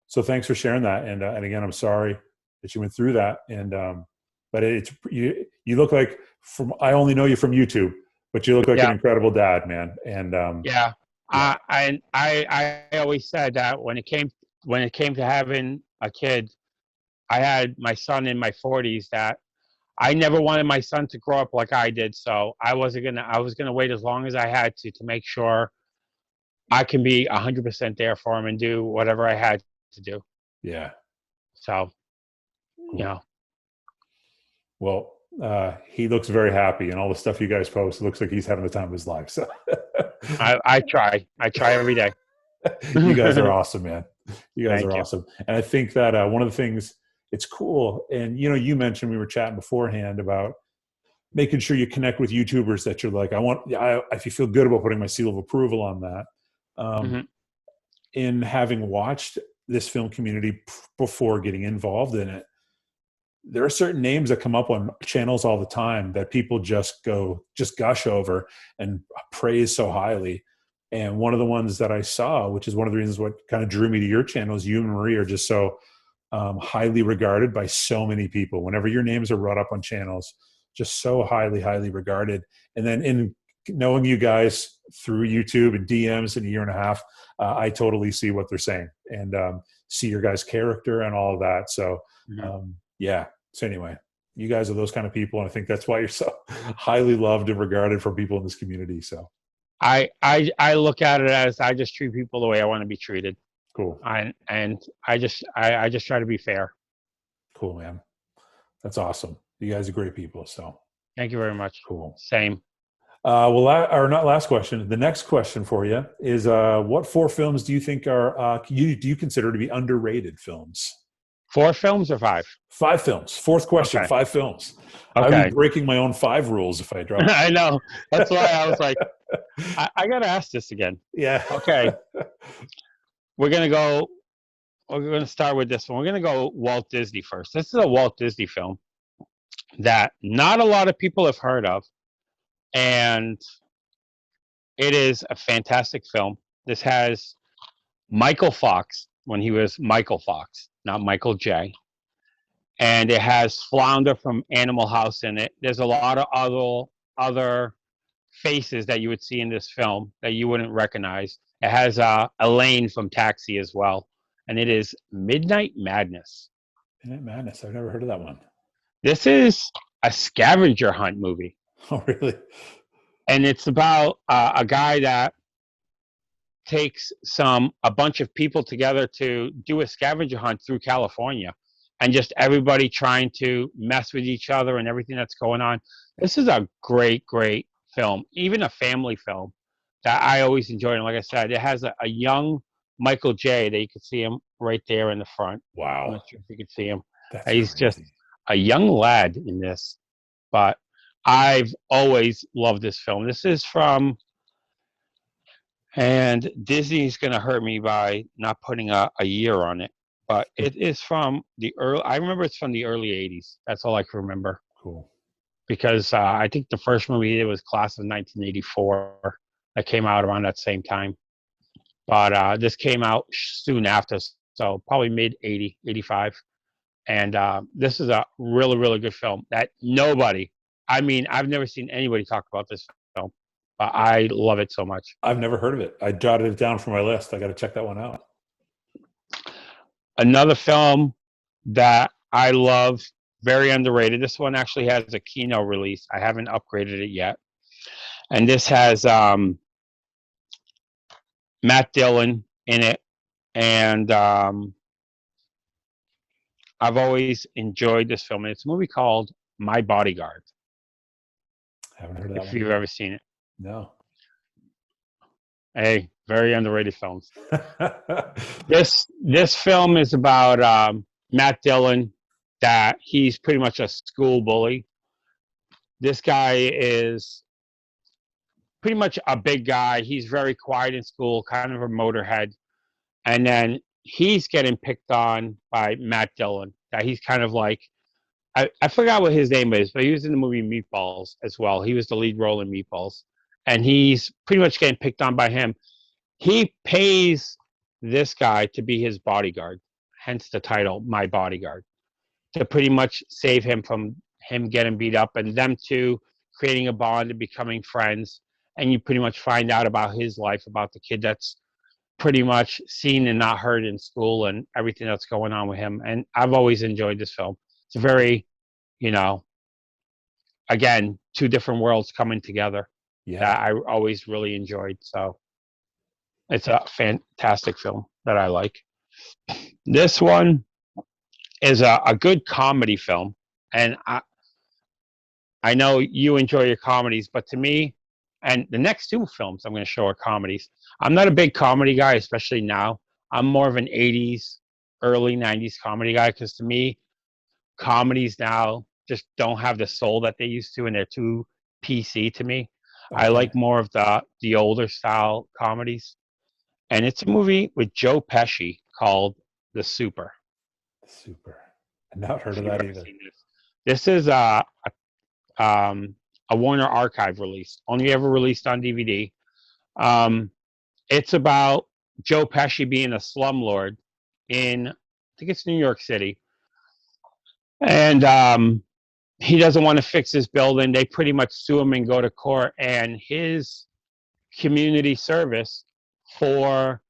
so thanks for sharing that. And again, I'm sorry that you went through that. And but it's you look like, from I only know you from YouTube, but you look like an Yeah. incredible dad, man. And Yeah. yeah, I always said that when it came to having a kid, I had my son in my 40s, that I never wanted my son to grow up like I did. So I was gonna wait as long as I had to make sure I can be 100% there for him and do whatever I had to do. yeah, So, you cool. know, Well, he looks very happy, and all the stuff you guys post, it looks like he's having the time of his life. So I try every day. you guys are awesome, man. You guys are Thank you. awesome. And I think that one of the things, it's cool. And, you mentioned, we were chatting beforehand about making sure you connect with YouTubers that you're like, if you feel good about putting my seal of approval on that. Hmm. In having watched this film community before getting involved in it, there are certain names that come up on channels all the time that people just gush over and praise so highly. And one of the ones that I saw, which is one of the reasons what kind of drew me to your channel, is you and Marie are just so highly regarded by so many people. Whenever your names are brought up on channels, just so highly, highly regarded. And then in knowing you guys through YouTube and DMs in a year and a half, I totally see what they're saying, and see your guys' character and all of that. So Hmm. yeah. So anyway, you guys are those kind of people, and I think that's why you're so highly loved and regarded from people in this community. So I look at it as I just treat people the way I want to be treated. cool. I just try to be fair. Cool, man. That's awesome. You guys are great people. So Thank you very much. cool. Same. Well, or not last question. The next question for you is, what 4 films do you think are do you consider to be underrated films? 4 films or 5? 5 films. Fourth question. Okay. 5 films. I would be Okay. breaking my own 5 rules if I dropped. I know. That's why I was like, I got to ask this again. Yeah. Okay. We're going to go. We're going to start with this one. We're going to go Walt Disney first. This is a Walt Disney film that not a lot of people have heard of, and it is a fantastic film. This has Michael Fox when he was Michael Fox, not Michael J. And it has Flounder from Animal House in it. There's a lot of other faces that you would see in this film that you wouldn't recognize. It has Elaine from Taxi as well, and it is Midnight Madness. Midnight Madness. I've never heard of that one. This is a scavenger hunt movie. Oh, really? And it's about a guy that takes a bunch of people together to do a scavenger hunt through California, and just everybody trying to mess with each other and everything that's going on. This is a great film, even a family film that I always enjoy. And like I said, it has a young Michael J. that you can see him right there in the front. I'm Wow. not sure if you can see him. That's He's just crazy. a young lad in this, but I've always loved this film. This is from, and Disney's going to hurt me by not putting a year on it, but it is from the early, I remember it's from the early 80s. That's all I can remember. Cool. Because I think the first movie it was class of 1984 that came out around that same time. But this came out soon after, so probably mid 80, 85. And this is a really good film that I've never seen anybody talk about this film, but I love it so much. I've never heard of it. I jotted it down for my list. I got to check that one out. Another film that I love, very underrated. This one actually has a Kino release. I haven't upgraded it yet. And this has Matt Dillon in it. And I've always enjoyed this film. It's a movie called My Bodyguard. I haven't heard of that If one. you've ever seen it. No. Hey, very underrated films. This film is about Matt Dillon, that he's pretty much a school bully. This guy is pretty much a big guy. He's very quiet in school, kind of a motorhead. and then he's getting picked on by Matt Dillon. That he's kind of like, I forgot what his name is, but he was in the movie Meatballs as well. He was the lead role in Meatballs, and he's pretty much getting picked on by him. He pays this guy to be his bodyguard, hence the title, My Bodyguard, to pretty much save him from him getting beat up, and them two creating a bond and becoming friends. And you pretty much find out about his life, about the kid that's pretty much seen and not heard in school, and everything that's going on with him. And I've always enjoyed this film. It's a very, again, two different worlds coming together that I always really enjoyed. So it's a fantastic film that I like. This one is a good comedy film. And I know you enjoy your comedies, but to me, and the next two films I'm going to show are comedies. I'm not a big comedy guy, especially now. I'm more of an 80s, early 90s comedy guy, because to me, comedies now just don't have the soul that they used to, and they're too PC to me. Okay. I like more of the older style comedies. And it's a movie with Joe Pesci called The Super. I've not heard of that either. This is a Warner Archive release, only ever released on DVD. It's about Joe Pesci being a slumlord in, I think it's New York City. And he doesn't want to fix his building. They pretty much sue him and go to court. And his community service for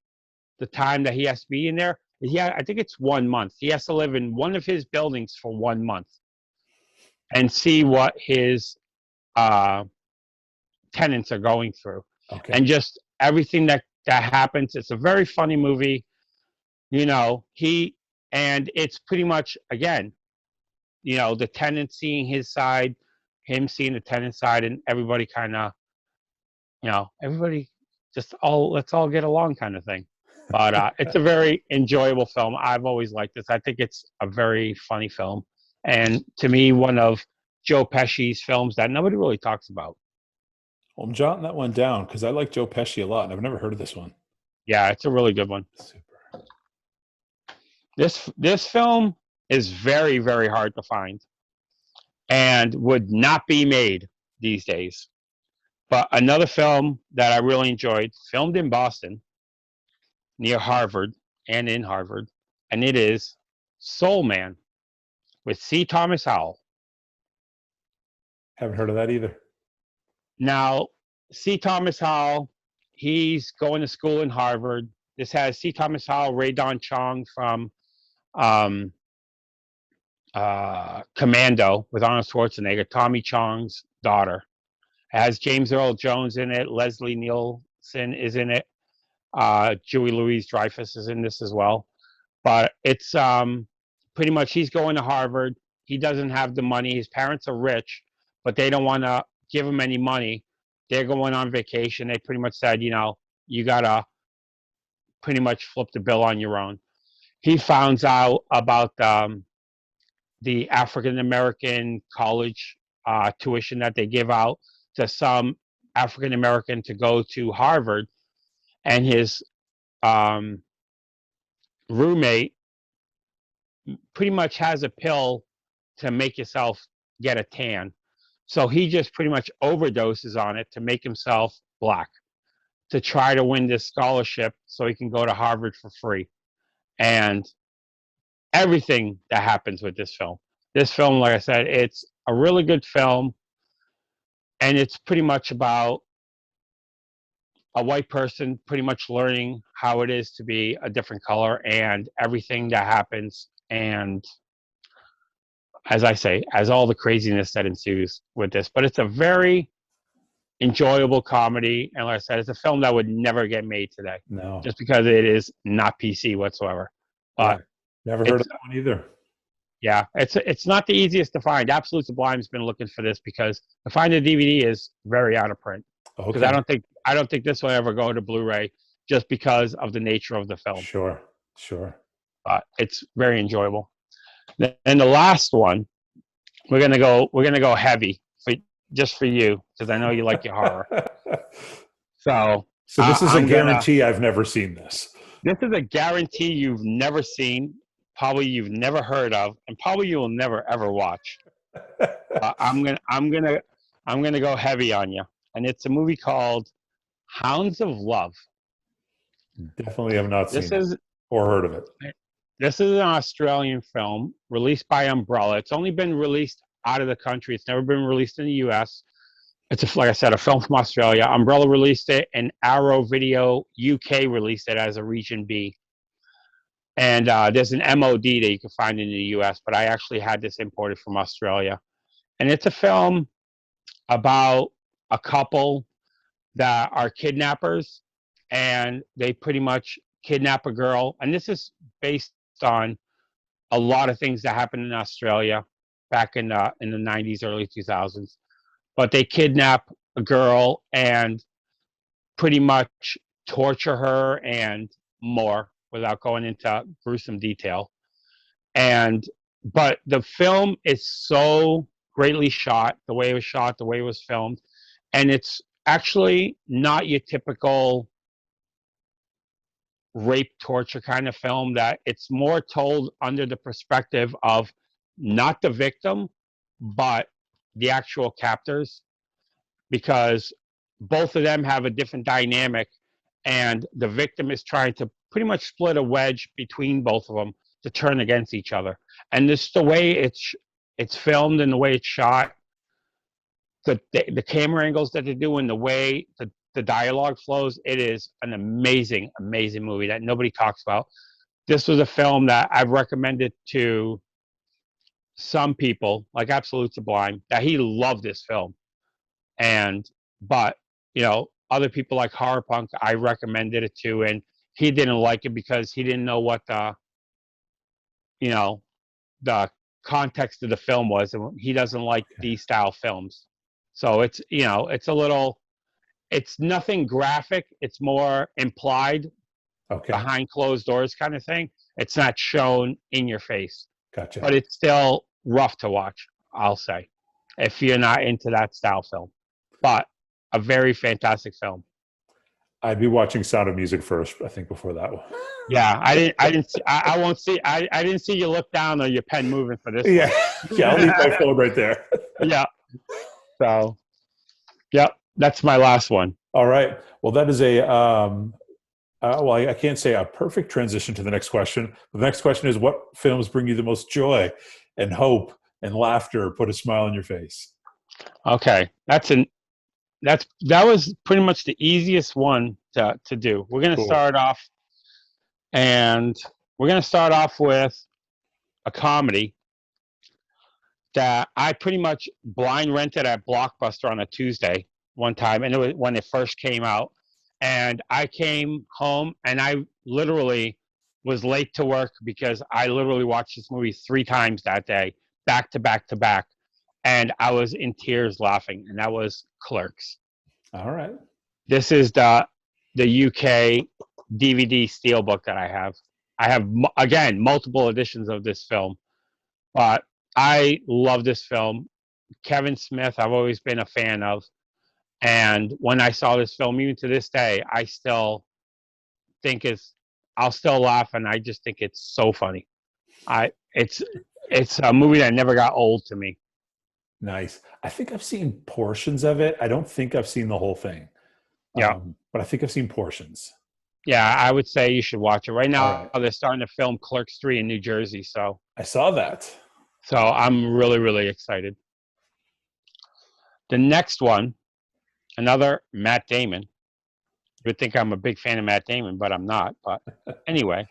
the time that he has to be in there, I think it's 1 month. He has to live in one of his buildings for 1 month and see what his tenants are going through. Okay. And just everything that happens. It's a very funny movie. And it's pretty much, again, the tenant seeing his side, him seeing the tenant side, and everybody kind of, everybody just let's all get along kind of thing. But it's a very enjoyable film. I've always liked this. I think it's a very funny film. And to me, one of Joe Pesci's films that nobody really talks about. Well, I'm jotting that one down because I like Joe Pesci a lot, and I've never heard of this one. Yeah, it's a really good one. Super. This film is very, very hard to find and would not be made these days. But another film that I really enjoyed, filmed in Boston, near Harvard and in Harvard, and it is Soul Man with C. Thomas Howell. Haven't heard of that either. Now, C. Thomas Howell, he's going to school in Harvard. This has C. Thomas Howell, Ray Don Chong from Commando with Arnold Schwarzenegger, Tommy Chong's daughter. It has James Earl Jones in it. Leslie Nielsen is in it. Julie Louis-Dreyfus is in this as well. But it's pretty much he's going to Harvard. He doesn't have the money. His parents are rich, but they don't want to give him any money. They're going on vacation. They pretty much said, you got to pretty much flip the bill on your own. He finds out about the African-American college tuition that they give out to some African-American to go to Harvard. And his roommate pretty much has a pill to make yourself get a tan. So he just pretty much overdoses on it to make himself black, to try to win this scholarship so he can go to Harvard for free. And everything that happens with this film. This film, like I said, it's a really good film. And it's pretty much about a white person pretty much learning how it is to be a different color and everything that happens. And as I say, as all the craziness that ensues with this. But it's a very enjoyable comedy. And like I said, it's a film that would never get made today. No. Just because it is not PC whatsoever. But never heard of that one either. Yeah, it's not the easiest to find. Absolute Sublime's been looking for this because to find a DVD is very out of print. Because I don't think this will ever go to Blu-ray just because of the nature of the film. Sure. But it's very enjoyable. And the last one, we're gonna go heavy just for you because I know you like your horror. So this is a guarantee. I've never seen this. This is a guarantee you've never seen, probably you've never heard of, and probably you will never ever watch. I'm gonna go heavy on you, and it's a movie called Hounds of Love. Definitely have not This seen it is or heard of it. This is an Australian film released by Umbrella. It's only been released out of the country. It's never been released in the U.S. It's, like I said, a film from Australia. Umbrella released it, and Arrow Video UK released it as a Region B. And there's an MOD that you can find in the U.S., but I actually had this imported from Australia. And it's a film about a couple that are kidnappers, and they pretty much kidnap a girl. And this is based on a lot of things that happened in Australia back in the 90s, early 2000s. But they kidnap a girl and pretty much torture her and more, without going into gruesome detail. But the film is so greatly shot, the way it was shot, the way it was filmed, and it's actually not your typical rape torture kind of film. That it's more told under the perspective of not the victim, but the actual captors, because both of them have a different dynamic, and the victim is trying to pretty much split a wedge between both of them to turn against each other. And this, the way it's filmed and the way it's shot, the camera angles that they do, and the way the dialogue flows, it is an amazing movie that nobody talks about. This was a film that I've recommended to some people, like Absolute Sublime, that he loved this film. But other people like Horror Punk, I recommended it to, and he didn't like it because he didn't know what the context of the film was, and he doesn't like these style films. So it's it's nothing graphic. It's more implied, behind closed doors kind of thing. It's not shown in your face. Gotcha. But it's still rough to watch, I'll say, if you're not into that style film. But a very fantastic film. I'd be watching Sound of Music first, I think, before that one. Yeah, I didn't see you look down or your pen moving for this. Yeah, yeah, I'll leave my phone right there. Yeah. So, yep, that's my last one. All right. Well, that is I can't say a perfect transition to the next question. The next question is, what films bring you the most joy and hope and laughter, put a smile on your face? Okay, that was pretty much the easiest one to do. We're going to start off, and we're going to start off with a comedy that I pretty much blind rented at Blockbuster on a Tuesday one time, and it was when it first came out. And I came home, and I literally was late to work because I literally watched this movie 3 times that day, back to back to back, and I was in tears laughing. And that was Clerks. All right. This is the UK DVD steelbook that I have. I have, again, multiple editions of this film, but I love this film. Kevin Smith, I've always been a fan of. And when I saw this film, even to this day, I still think I'll still laugh, and I just think it's so funny. It's a movie that never got old to me. Nice. I think I've seen portions of it. I don't think I've seen the whole thing. Yeah. But I think I've seen portions. Yeah, I would say you should watch it. Right now, they're starting to film Clerks 3 in New Jersey. So I saw that. So I'm really, really excited. The next one, another Matt Damon. You would think I'm a big fan of Matt Damon, but I'm not. But anyway,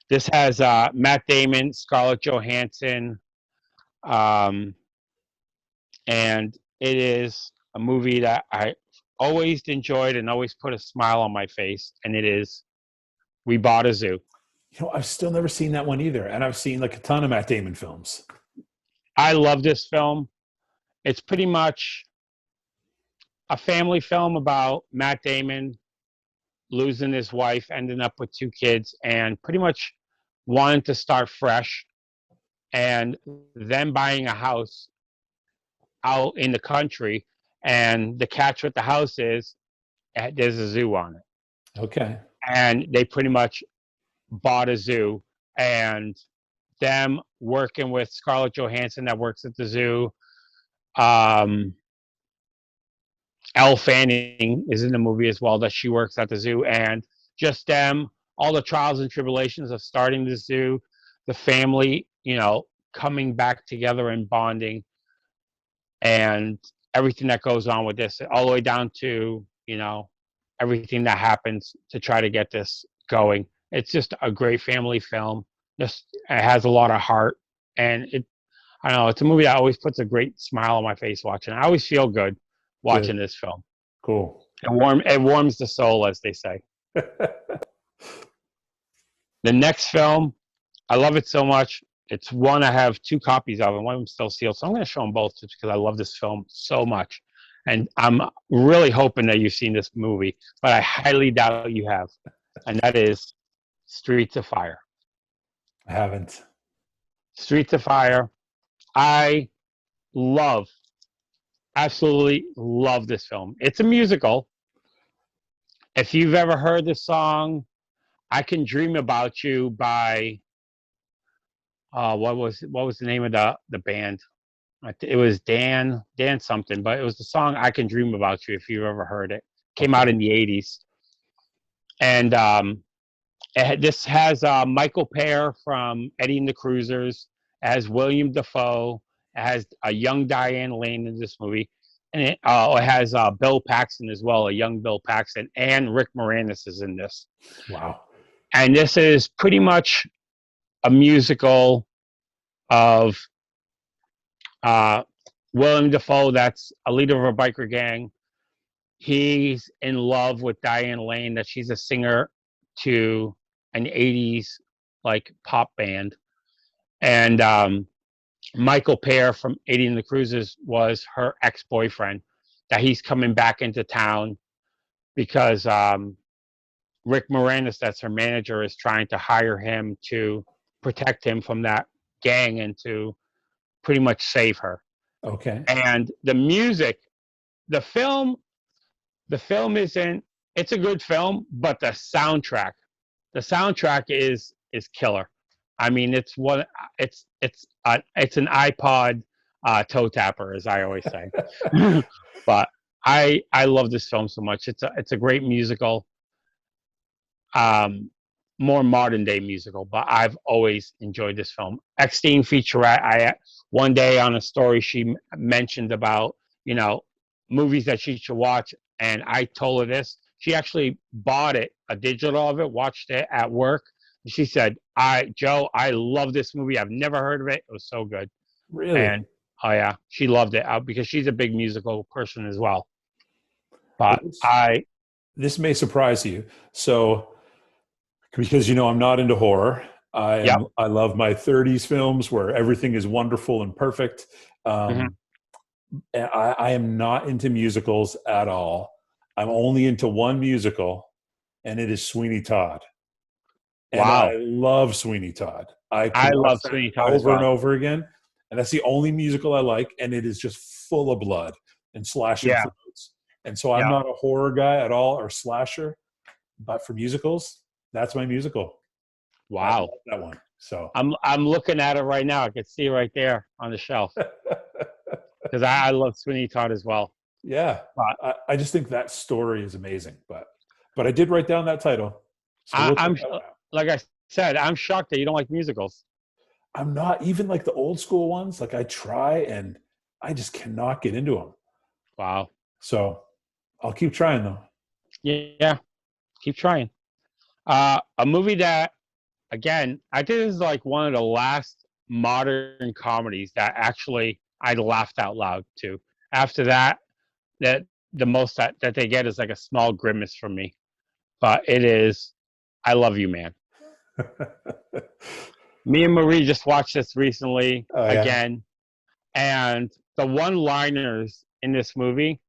this has Matt Damon, Scarlett Johansson, and it is a movie that I always enjoyed and always put a smile on my face, and it is We Bought a Zoo. I've still never seen that one either, and I've seen like a ton of Matt Damon films. I love this film. It's pretty much a family film about Matt Damon losing his wife, ending up with 2 kids, and pretty much wanting to start fresh, and then buying a house out in the country. And the catch with the house is there's a zoo on it. Okay. and they pretty much bought a zoo, and them working with Scarlett Johansson that works at the zoo. Elle Fanning is in the movie as well, that she works at the zoo, and just them, all the trials and tribulations of starting the zoo, the family, coming back together and bonding, and everything that goes on with this, all the way down to, everything that happens to try to get this going. It's just a great family film. Just, it has a lot of heart, and I don't know, it's a movie that always puts a great smile on my face watching. I always feel good watching this film. Cool. It warms the soul, as they say. The next film, I love it so much. It's one I have 2 copies of, and one of them still sealed. So I'm going to show them both just because I love this film so much. And I'm really hoping that you've seen this movie, but I highly doubt you have. And that is Streets of Fire. I haven't. Streets of Fire. I absolutely love this film. It's a musical. If you've ever heard the song "I Can Dream About You" by what was the name of the band? It was Dan something, but it was the song "I Can Dream About You." If you've ever heard it, came out in the '80s, and this has Michael Pear from Eddie and the Cruisers. It has William Dafoe. It has a young Diane Lane in this movie, and it has Bill Paxton as well, a young Bill Paxton, and Rick Moranis is in this. Wow! And this is pretty much a musical of William Dafoe, that's a leader of a biker gang. He's in love with Diane Lane, that she's a singer to an 80s like pop band. And Michael Pear from Eddie and the Cruisers was her ex-boyfriend, that he's coming back into town because Rick Moranis, that's her manager, is trying to hire him to protect him from that gang and to pretty much save her. Okay. And the music, the film isn't, it's a good film, but the soundtrack is killer. I mean, it's an iPod toe tapper, as I always say. But I love this film so much. It's a great musical. More modern day musical, but I've always enjoyed this film. Eckstein featurette. One day on a story she mentioned about movies that she should watch, and I told her this. She actually bought it, a digital of it, watched it at work. And she said, Joe, I love this movie. I've never heard of it. It was so good. Really? And oh yeah, she loved it because she's a big musical person as well. But this may surprise you. So, because I'm not into horror. I love my 30s films where everything is wonderful and perfect. I am not into musicals at all. I'm only into one musical, and it is Sweeney Todd. And wow. I love Sweeney Todd. I love Sweeney Todd over and over again. And that's the only musical I like, and it is just full of blood and slashing throats. And so I'm not a horror guy at all, or slasher, but for musicals, that's my musical. Wow. That one. So I'm looking at it right now. I can see it right there on the shelf. Because I love Sweeney Todd as well. Yeah. I just think that story is amazing. But I did write down that title. So I'm like I said, I'm shocked that you don't like musicals. I'm not even like the old school ones. Like I try and I just cannot get into them. Wow. So I'll keep trying though. Yeah. Keep trying. A movie that, again, I think this is like one of the last modern comedies that actually I laughed out loud to. After that the most that they get is like a small grimace from me. But it is I Love You, Man. Me and Marie just watched this recently again. And the one-liners in this movie,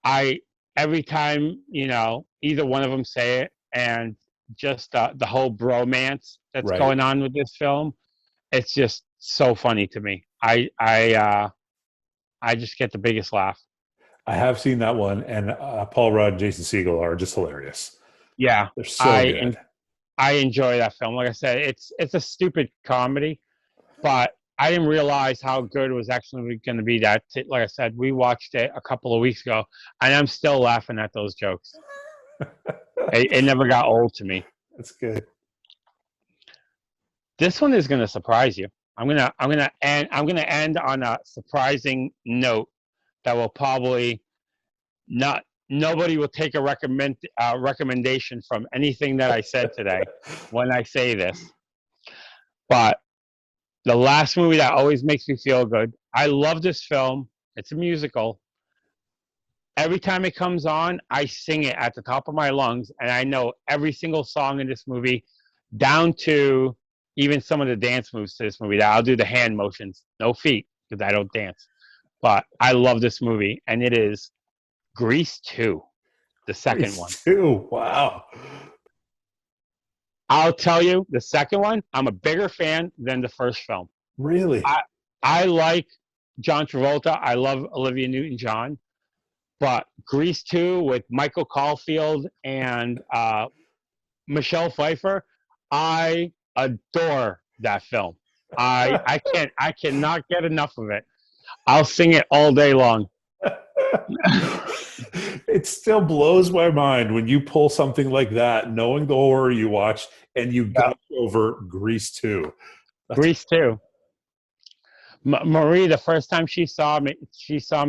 every time, either one of them say it, and just the whole bromance that's going on with this film, it's just so funny to me. I just get the biggest laugh. I have seen that one, and Paul Rudd and Jason Segel are just hilarious. Yeah, They're so good. I enjoy that film. Like I said, it's a stupid comedy, but I didn't realize how good it was actually going to be. Like I said, we watched it a couple of weeks ago, and I'm still laughing at those jokes. It never got old to me. That's good. This one is going to surprise you. I'm gonna end on a surprising note that will probably not nobody will take a recommendation from anything that I said today when I say this. But the last movie that always makes me feel good. I love this film. It's a musical. Every time it comes on, I sing it at the top of my lungs, and I know every single song in this movie, down to even some of the dance moves to this movie. I'll do the hand motions, no feet, because I don't dance. But I love this movie, and it is Grease 2, the second one. Grease 2. Wow. I'll tell you, the second one, I'm a bigger fan than the first film. Really? I like John Travolta. I love Olivia Newton-John. But Grease 2 with Michael Caulfield and Michelle Pfeiffer, I adore that film. I cannot get enough of it. I'll sing it all day long. It still blows my mind when you pull something like that, knowing the horror you watch, and you go over Grease 2. Grease 2. Marie, the first time she saw me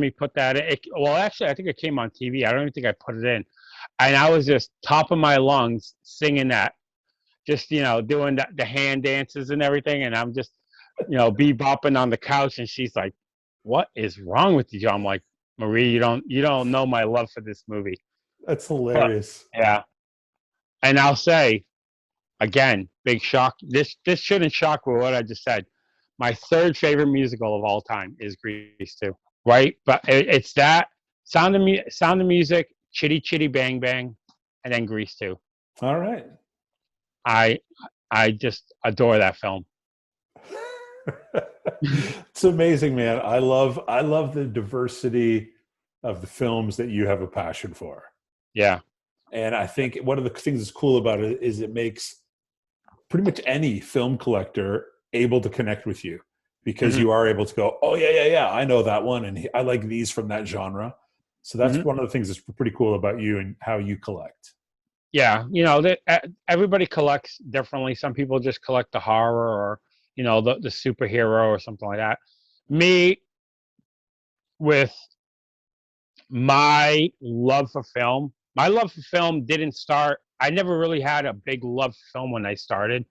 put that in. Well, actually, I think it came on TV. I don't even think I put it in. And I was just top of my lungs singing that, just, doing the hand dances and everything. And I'm just, bebopping on the couch. And she's like, "What is wrong with you?" I'm like, "Marie, you don't know my love for this movie." That's hilarious. But, yeah. And I'll say, again, big shock. This shouldn't shock with what I just said. My third favorite musical of all time is Grease 2, right? But it's that Sound of Music, Chitty Chitty Bang Bang, and then Grease 2. All right. I just adore that film. It's amazing, man. I love the diversity of the films that you have a passion for. Yeah. And I think one of the things that's cool about it is it makes pretty much any film collector able to connect with you, because you are able to go, "Oh yeah, I know that one, and I like these from that genre." So that's one of the things that's pretty cool about you and how you collect. Yeah, everybody collects differently. Some people just collect the horror, or the superhero or something like that. Me, with my love for film didn't start. I never really had a big love for film when I started.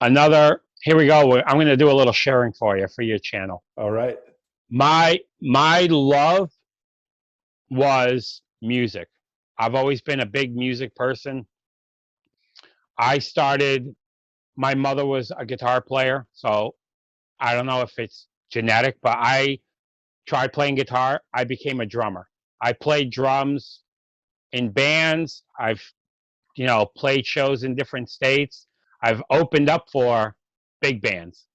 Here we go. I'm going to do a little sharing for you for your channel. All right. My love was music. I've always been a big music person. My mother was a guitar player, so I don't know if it's genetic, but I tried playing guitar. I became a drummer. I played drums in bands. I've, played shows in different states. I've opened up for big bands,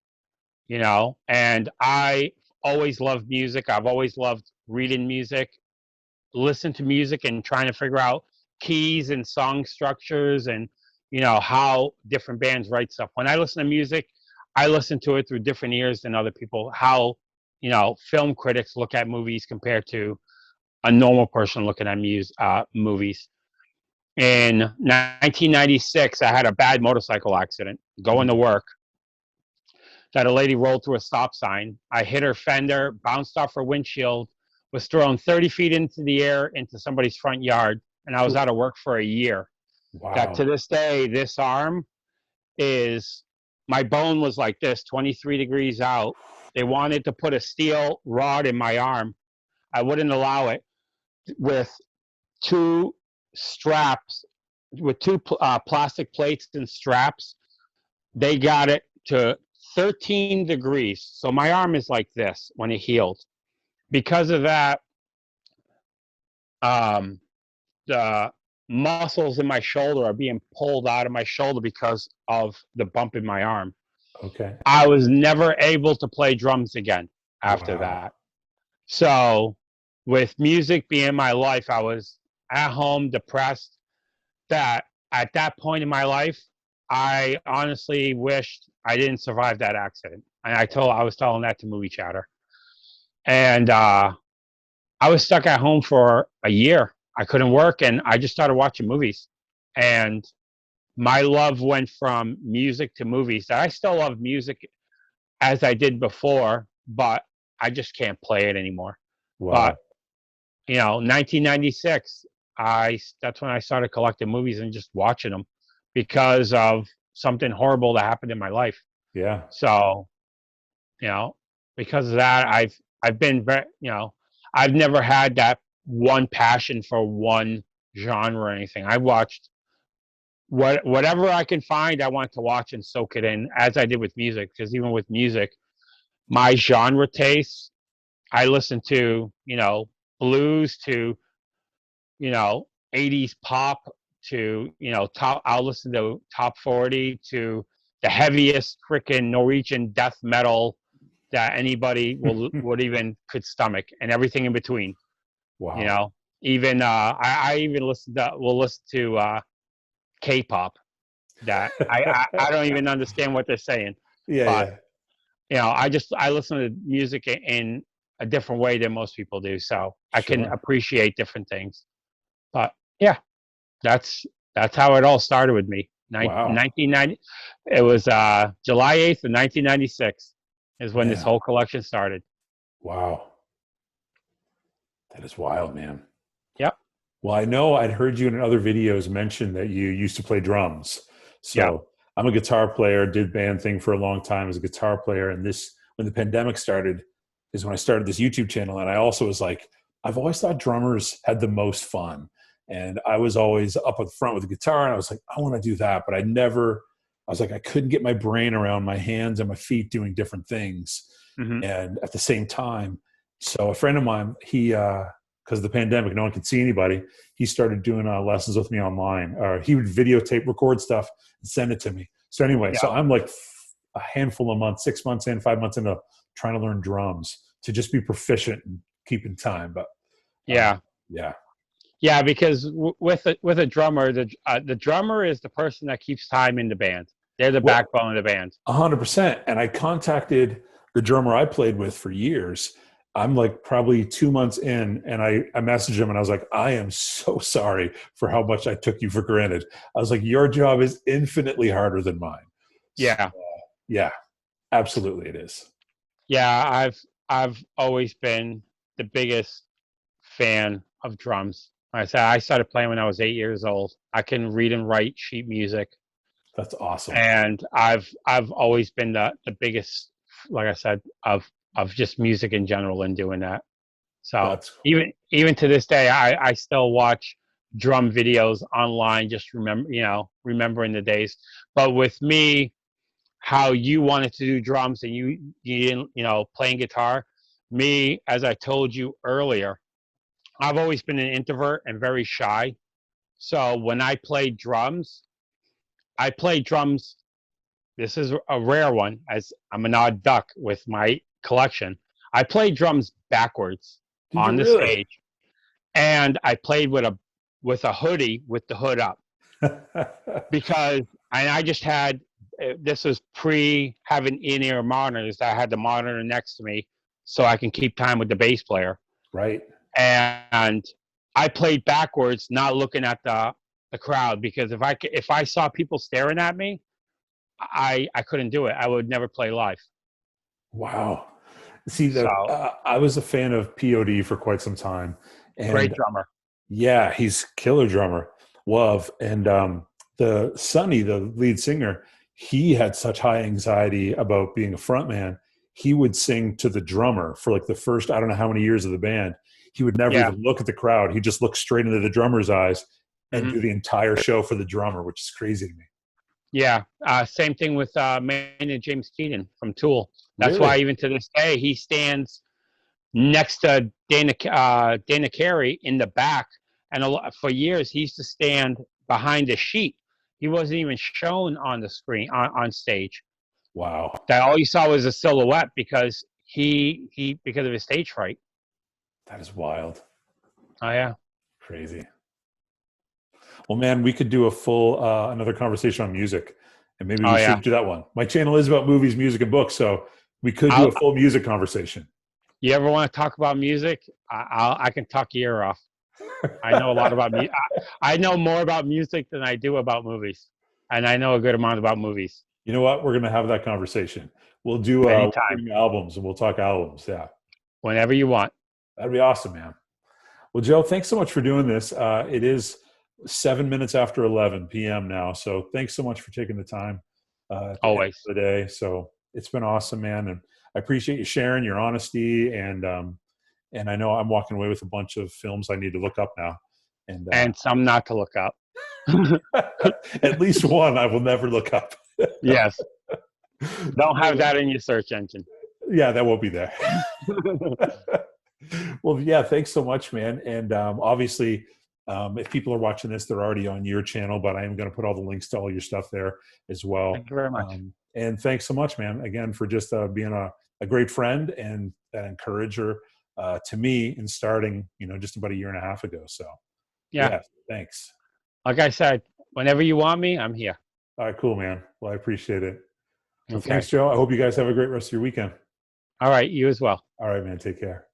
and I always loved music. I've always loved reading music, listen to music, and trying to figure out keys and song structures, and how different bands write stuff. When I listen to music, I listen to it through different ears than other people. How film critics look at movies compared to a normal person looking at movies. In 1996, I had a bad motorcycle accident going to work. That a lady rolled through a stop sign. I hit her fender, bounced off her windshield, was thrown 30 feet into the air into somebody's front yard, and I was out of work for a year. Wow. That to this day, this arm my bone was like this, 23 degrees out. They wanted to put a steel rod in my arm. I wouldn't allow it. With two plastic plates and straps, they got it to 13 degrees. So my arm is like this when it healed. Because of that, the muscles in my shoulder are being pulled out of my shoulder because of the bump in my arm. Okay. I was never able to play drums again after that. So with music being my life, I was at home depressed. that at that point in my life, I honestly wished I didn't survive that accident. And I was telling that to Movie Chatter. And I was stuck at home for a year. I couldn't work, and I just started watching movies. And my love went from music to movies. I still love music as I did before, but I just can't play it anymore. But Wow. 1996, that's when I started collecting movies and just watching them because of something horrible that happened in my life. Yeah. So, because of that, I've been very, I've never had that one passion for one genre or anything. I watched whatever I can find. I want to watch and soak it in, as I did with music. Because even with music, my genre tastes, I listen to blues to 80s pop to top. I'll listen to top 40 to the heaviest freaking Norwegian death metal that anybody would even could stomach, and everything in between. Wow. Even I even will listen to K-pop that I don't even understand what they're saying, Yeah. but Yeah. I listen to music in a different way than most people do, so I can Sure. appreciate different things. But yeah, that's how it all started with me. Wow. 1990. It was July 8th of 1996 is when this Man. whole collection started. Wow. That is wild, man. Yep. Well, I know I'd heard you in other videos mention that you used to play drums. Yeah. So I'm a guitar player, did band thing for a long time as a guitar player. And when the pandemic started, is when I started this YouTube channel. And I also was like, I've always thought drummers had the most fun. And I was always up at the front with the guitar. And I was like, I want to do that. But I was like, I couldn't get my brain around my hands and my feet doing different things. Mm-hmm. And at the same time, so a friend of mine, because of the pandemic, no one could see anybody. He started doing lessons with me online. He would videotape, record stuff, and send it to me. So anyway, Yeah. so I'm like a handful of months, 6 months in, 5 months into trying to learn drums to just be proficient and keep in time. But Yeah. Yeah, because with a drummer, the drummer is the person that keeps time in the band. They're the backbone of the band. 100%. And I contacted the drummer I played with for years. I'm like probably 2 months in, and I messaged him and I was like, I am so sorry for how much I took you for granted. I was like, your job is infinitely harder than mine. Yeah. Yeah, absolutely it is. Yeah, I've always been the biggest fan of drums. Like I said, I started playing when I was 8 years old. I can read and write sheet music. That's awesome. And I've always been the biggest, like I said, of just music in general and doing that. So That's cool. even to this day, I still watch drum videos online, just remembering the days. But with me, how you wanted to do drums and you didn't, playing guitar. Me, as I told you earlier, I've always been an introvert and very shy. So when I played drums, I played drums. This is a rare one, as I'm an odd duck with my collection. I played drums backwards Did on you the really? stage, and I played with a hoodie with the hood up because I just had. This was pre having in-ear monitors. I had the monitor next to me, so I can keep time with the bass player. Right. And I played backwards, not looking at the crowd, because if I saw people staring at me, I couldn't do it. I would never play live. Wow. See, So I was a fan of POD for quite some time. And great drummer. yeah, he's killer drummer. Love. And the Sonny, the lead singer, he had such high anxiety about being a front man. He would sing to the drummer for like the first, I don't know how many years of the band. He would never even look at the crowd. He'd just look straight into the drummer's eyes and do the entire show for the drummer, which is crazy to me. Yeah. Same thing with Maynard James Keenan from Tool. That's Really? why even to this day, he stands next to Dana Carey in the back. And for years, he used to stand behind the sheet. He wasn't even shown on the screen, on stage. Wow. That all you saw was a silhouette because because of his stage fright. That is wild. Oh, yeah. Crazy. Well, man, we could do a full another conversation on music, and maybe we Oh should yeah. do that one. My channel is about movies, music, and books, so we could do a full music conversation. You ever want to talk about music? I can talk your ear off. I know a lot about music. I know more about music than I do about movies, and I know a good amount about movies. You know what? We're going to have that conversation. We'll do Anytime. albums, and we'll talk albums. Yeah, Whenever you want. that'd be awesome, man. Well, Joe, thanks so much for doing this. It is 7 minutes after 11 p.m. now, so thanks so much for taking the time. Always. The day. So it's been awesome, man, and I appreciate you sharing your honesty, and I know I'm walking away with a bunch of films I need to look up now, and some not to look up. At least one I will never look up. Yes. Don't have that in your search engine. Yeah, that won't be there. Well, yeah, thanks so much, man. And obviously, if people are watching this, they're already on your channel, but I am going to put all the links to all your stuff there as well. Thank you very much. And thanks so much, man, again, for just being a great friend and an encourager to me in starting, just about a year and a half ago. So, yeah, thanks. Like I said, whenever you want me, I'm here. All right, cool, man. Well, I appreciate it. Well, Okay. thanks, Joe. I hope you guys have a great rest of your weekend. All right, you as well. All right, man. Take care.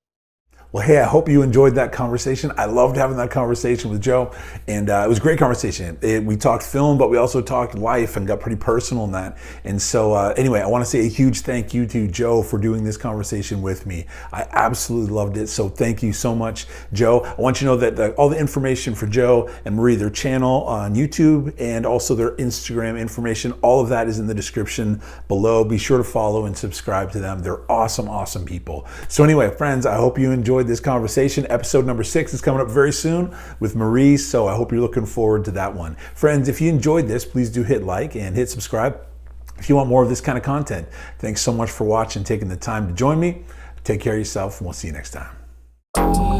Well, hey, I hope you enjoyed that conversation. I loved having that conversation with Joe, and it was a great conversation. We talked film, but we also talked life and got pretty personal in that. And so anyway, I want to say a huge thank you to Joe for doing this conversation with me. I absolutely loved it. So thank you so much, Joe. I want you to know that all the information for Joe and Marie, their channel on YouTube and also their Instagram information, all of that is in the description below. Be sure to follow and subscribe to them. They're awesome, awesome people. So anyway, friends, I hope you enjoyed this conversation. Episode number 6 is coming up very soon with Marie, so I hope you're looking forward to that one. Friends, if you enjoyed this, please do hit like and hit subscribe if you want more of this kind of content. Thanks so much for watching, taking the time to join me. Take care of yourself, and we'll see you next time.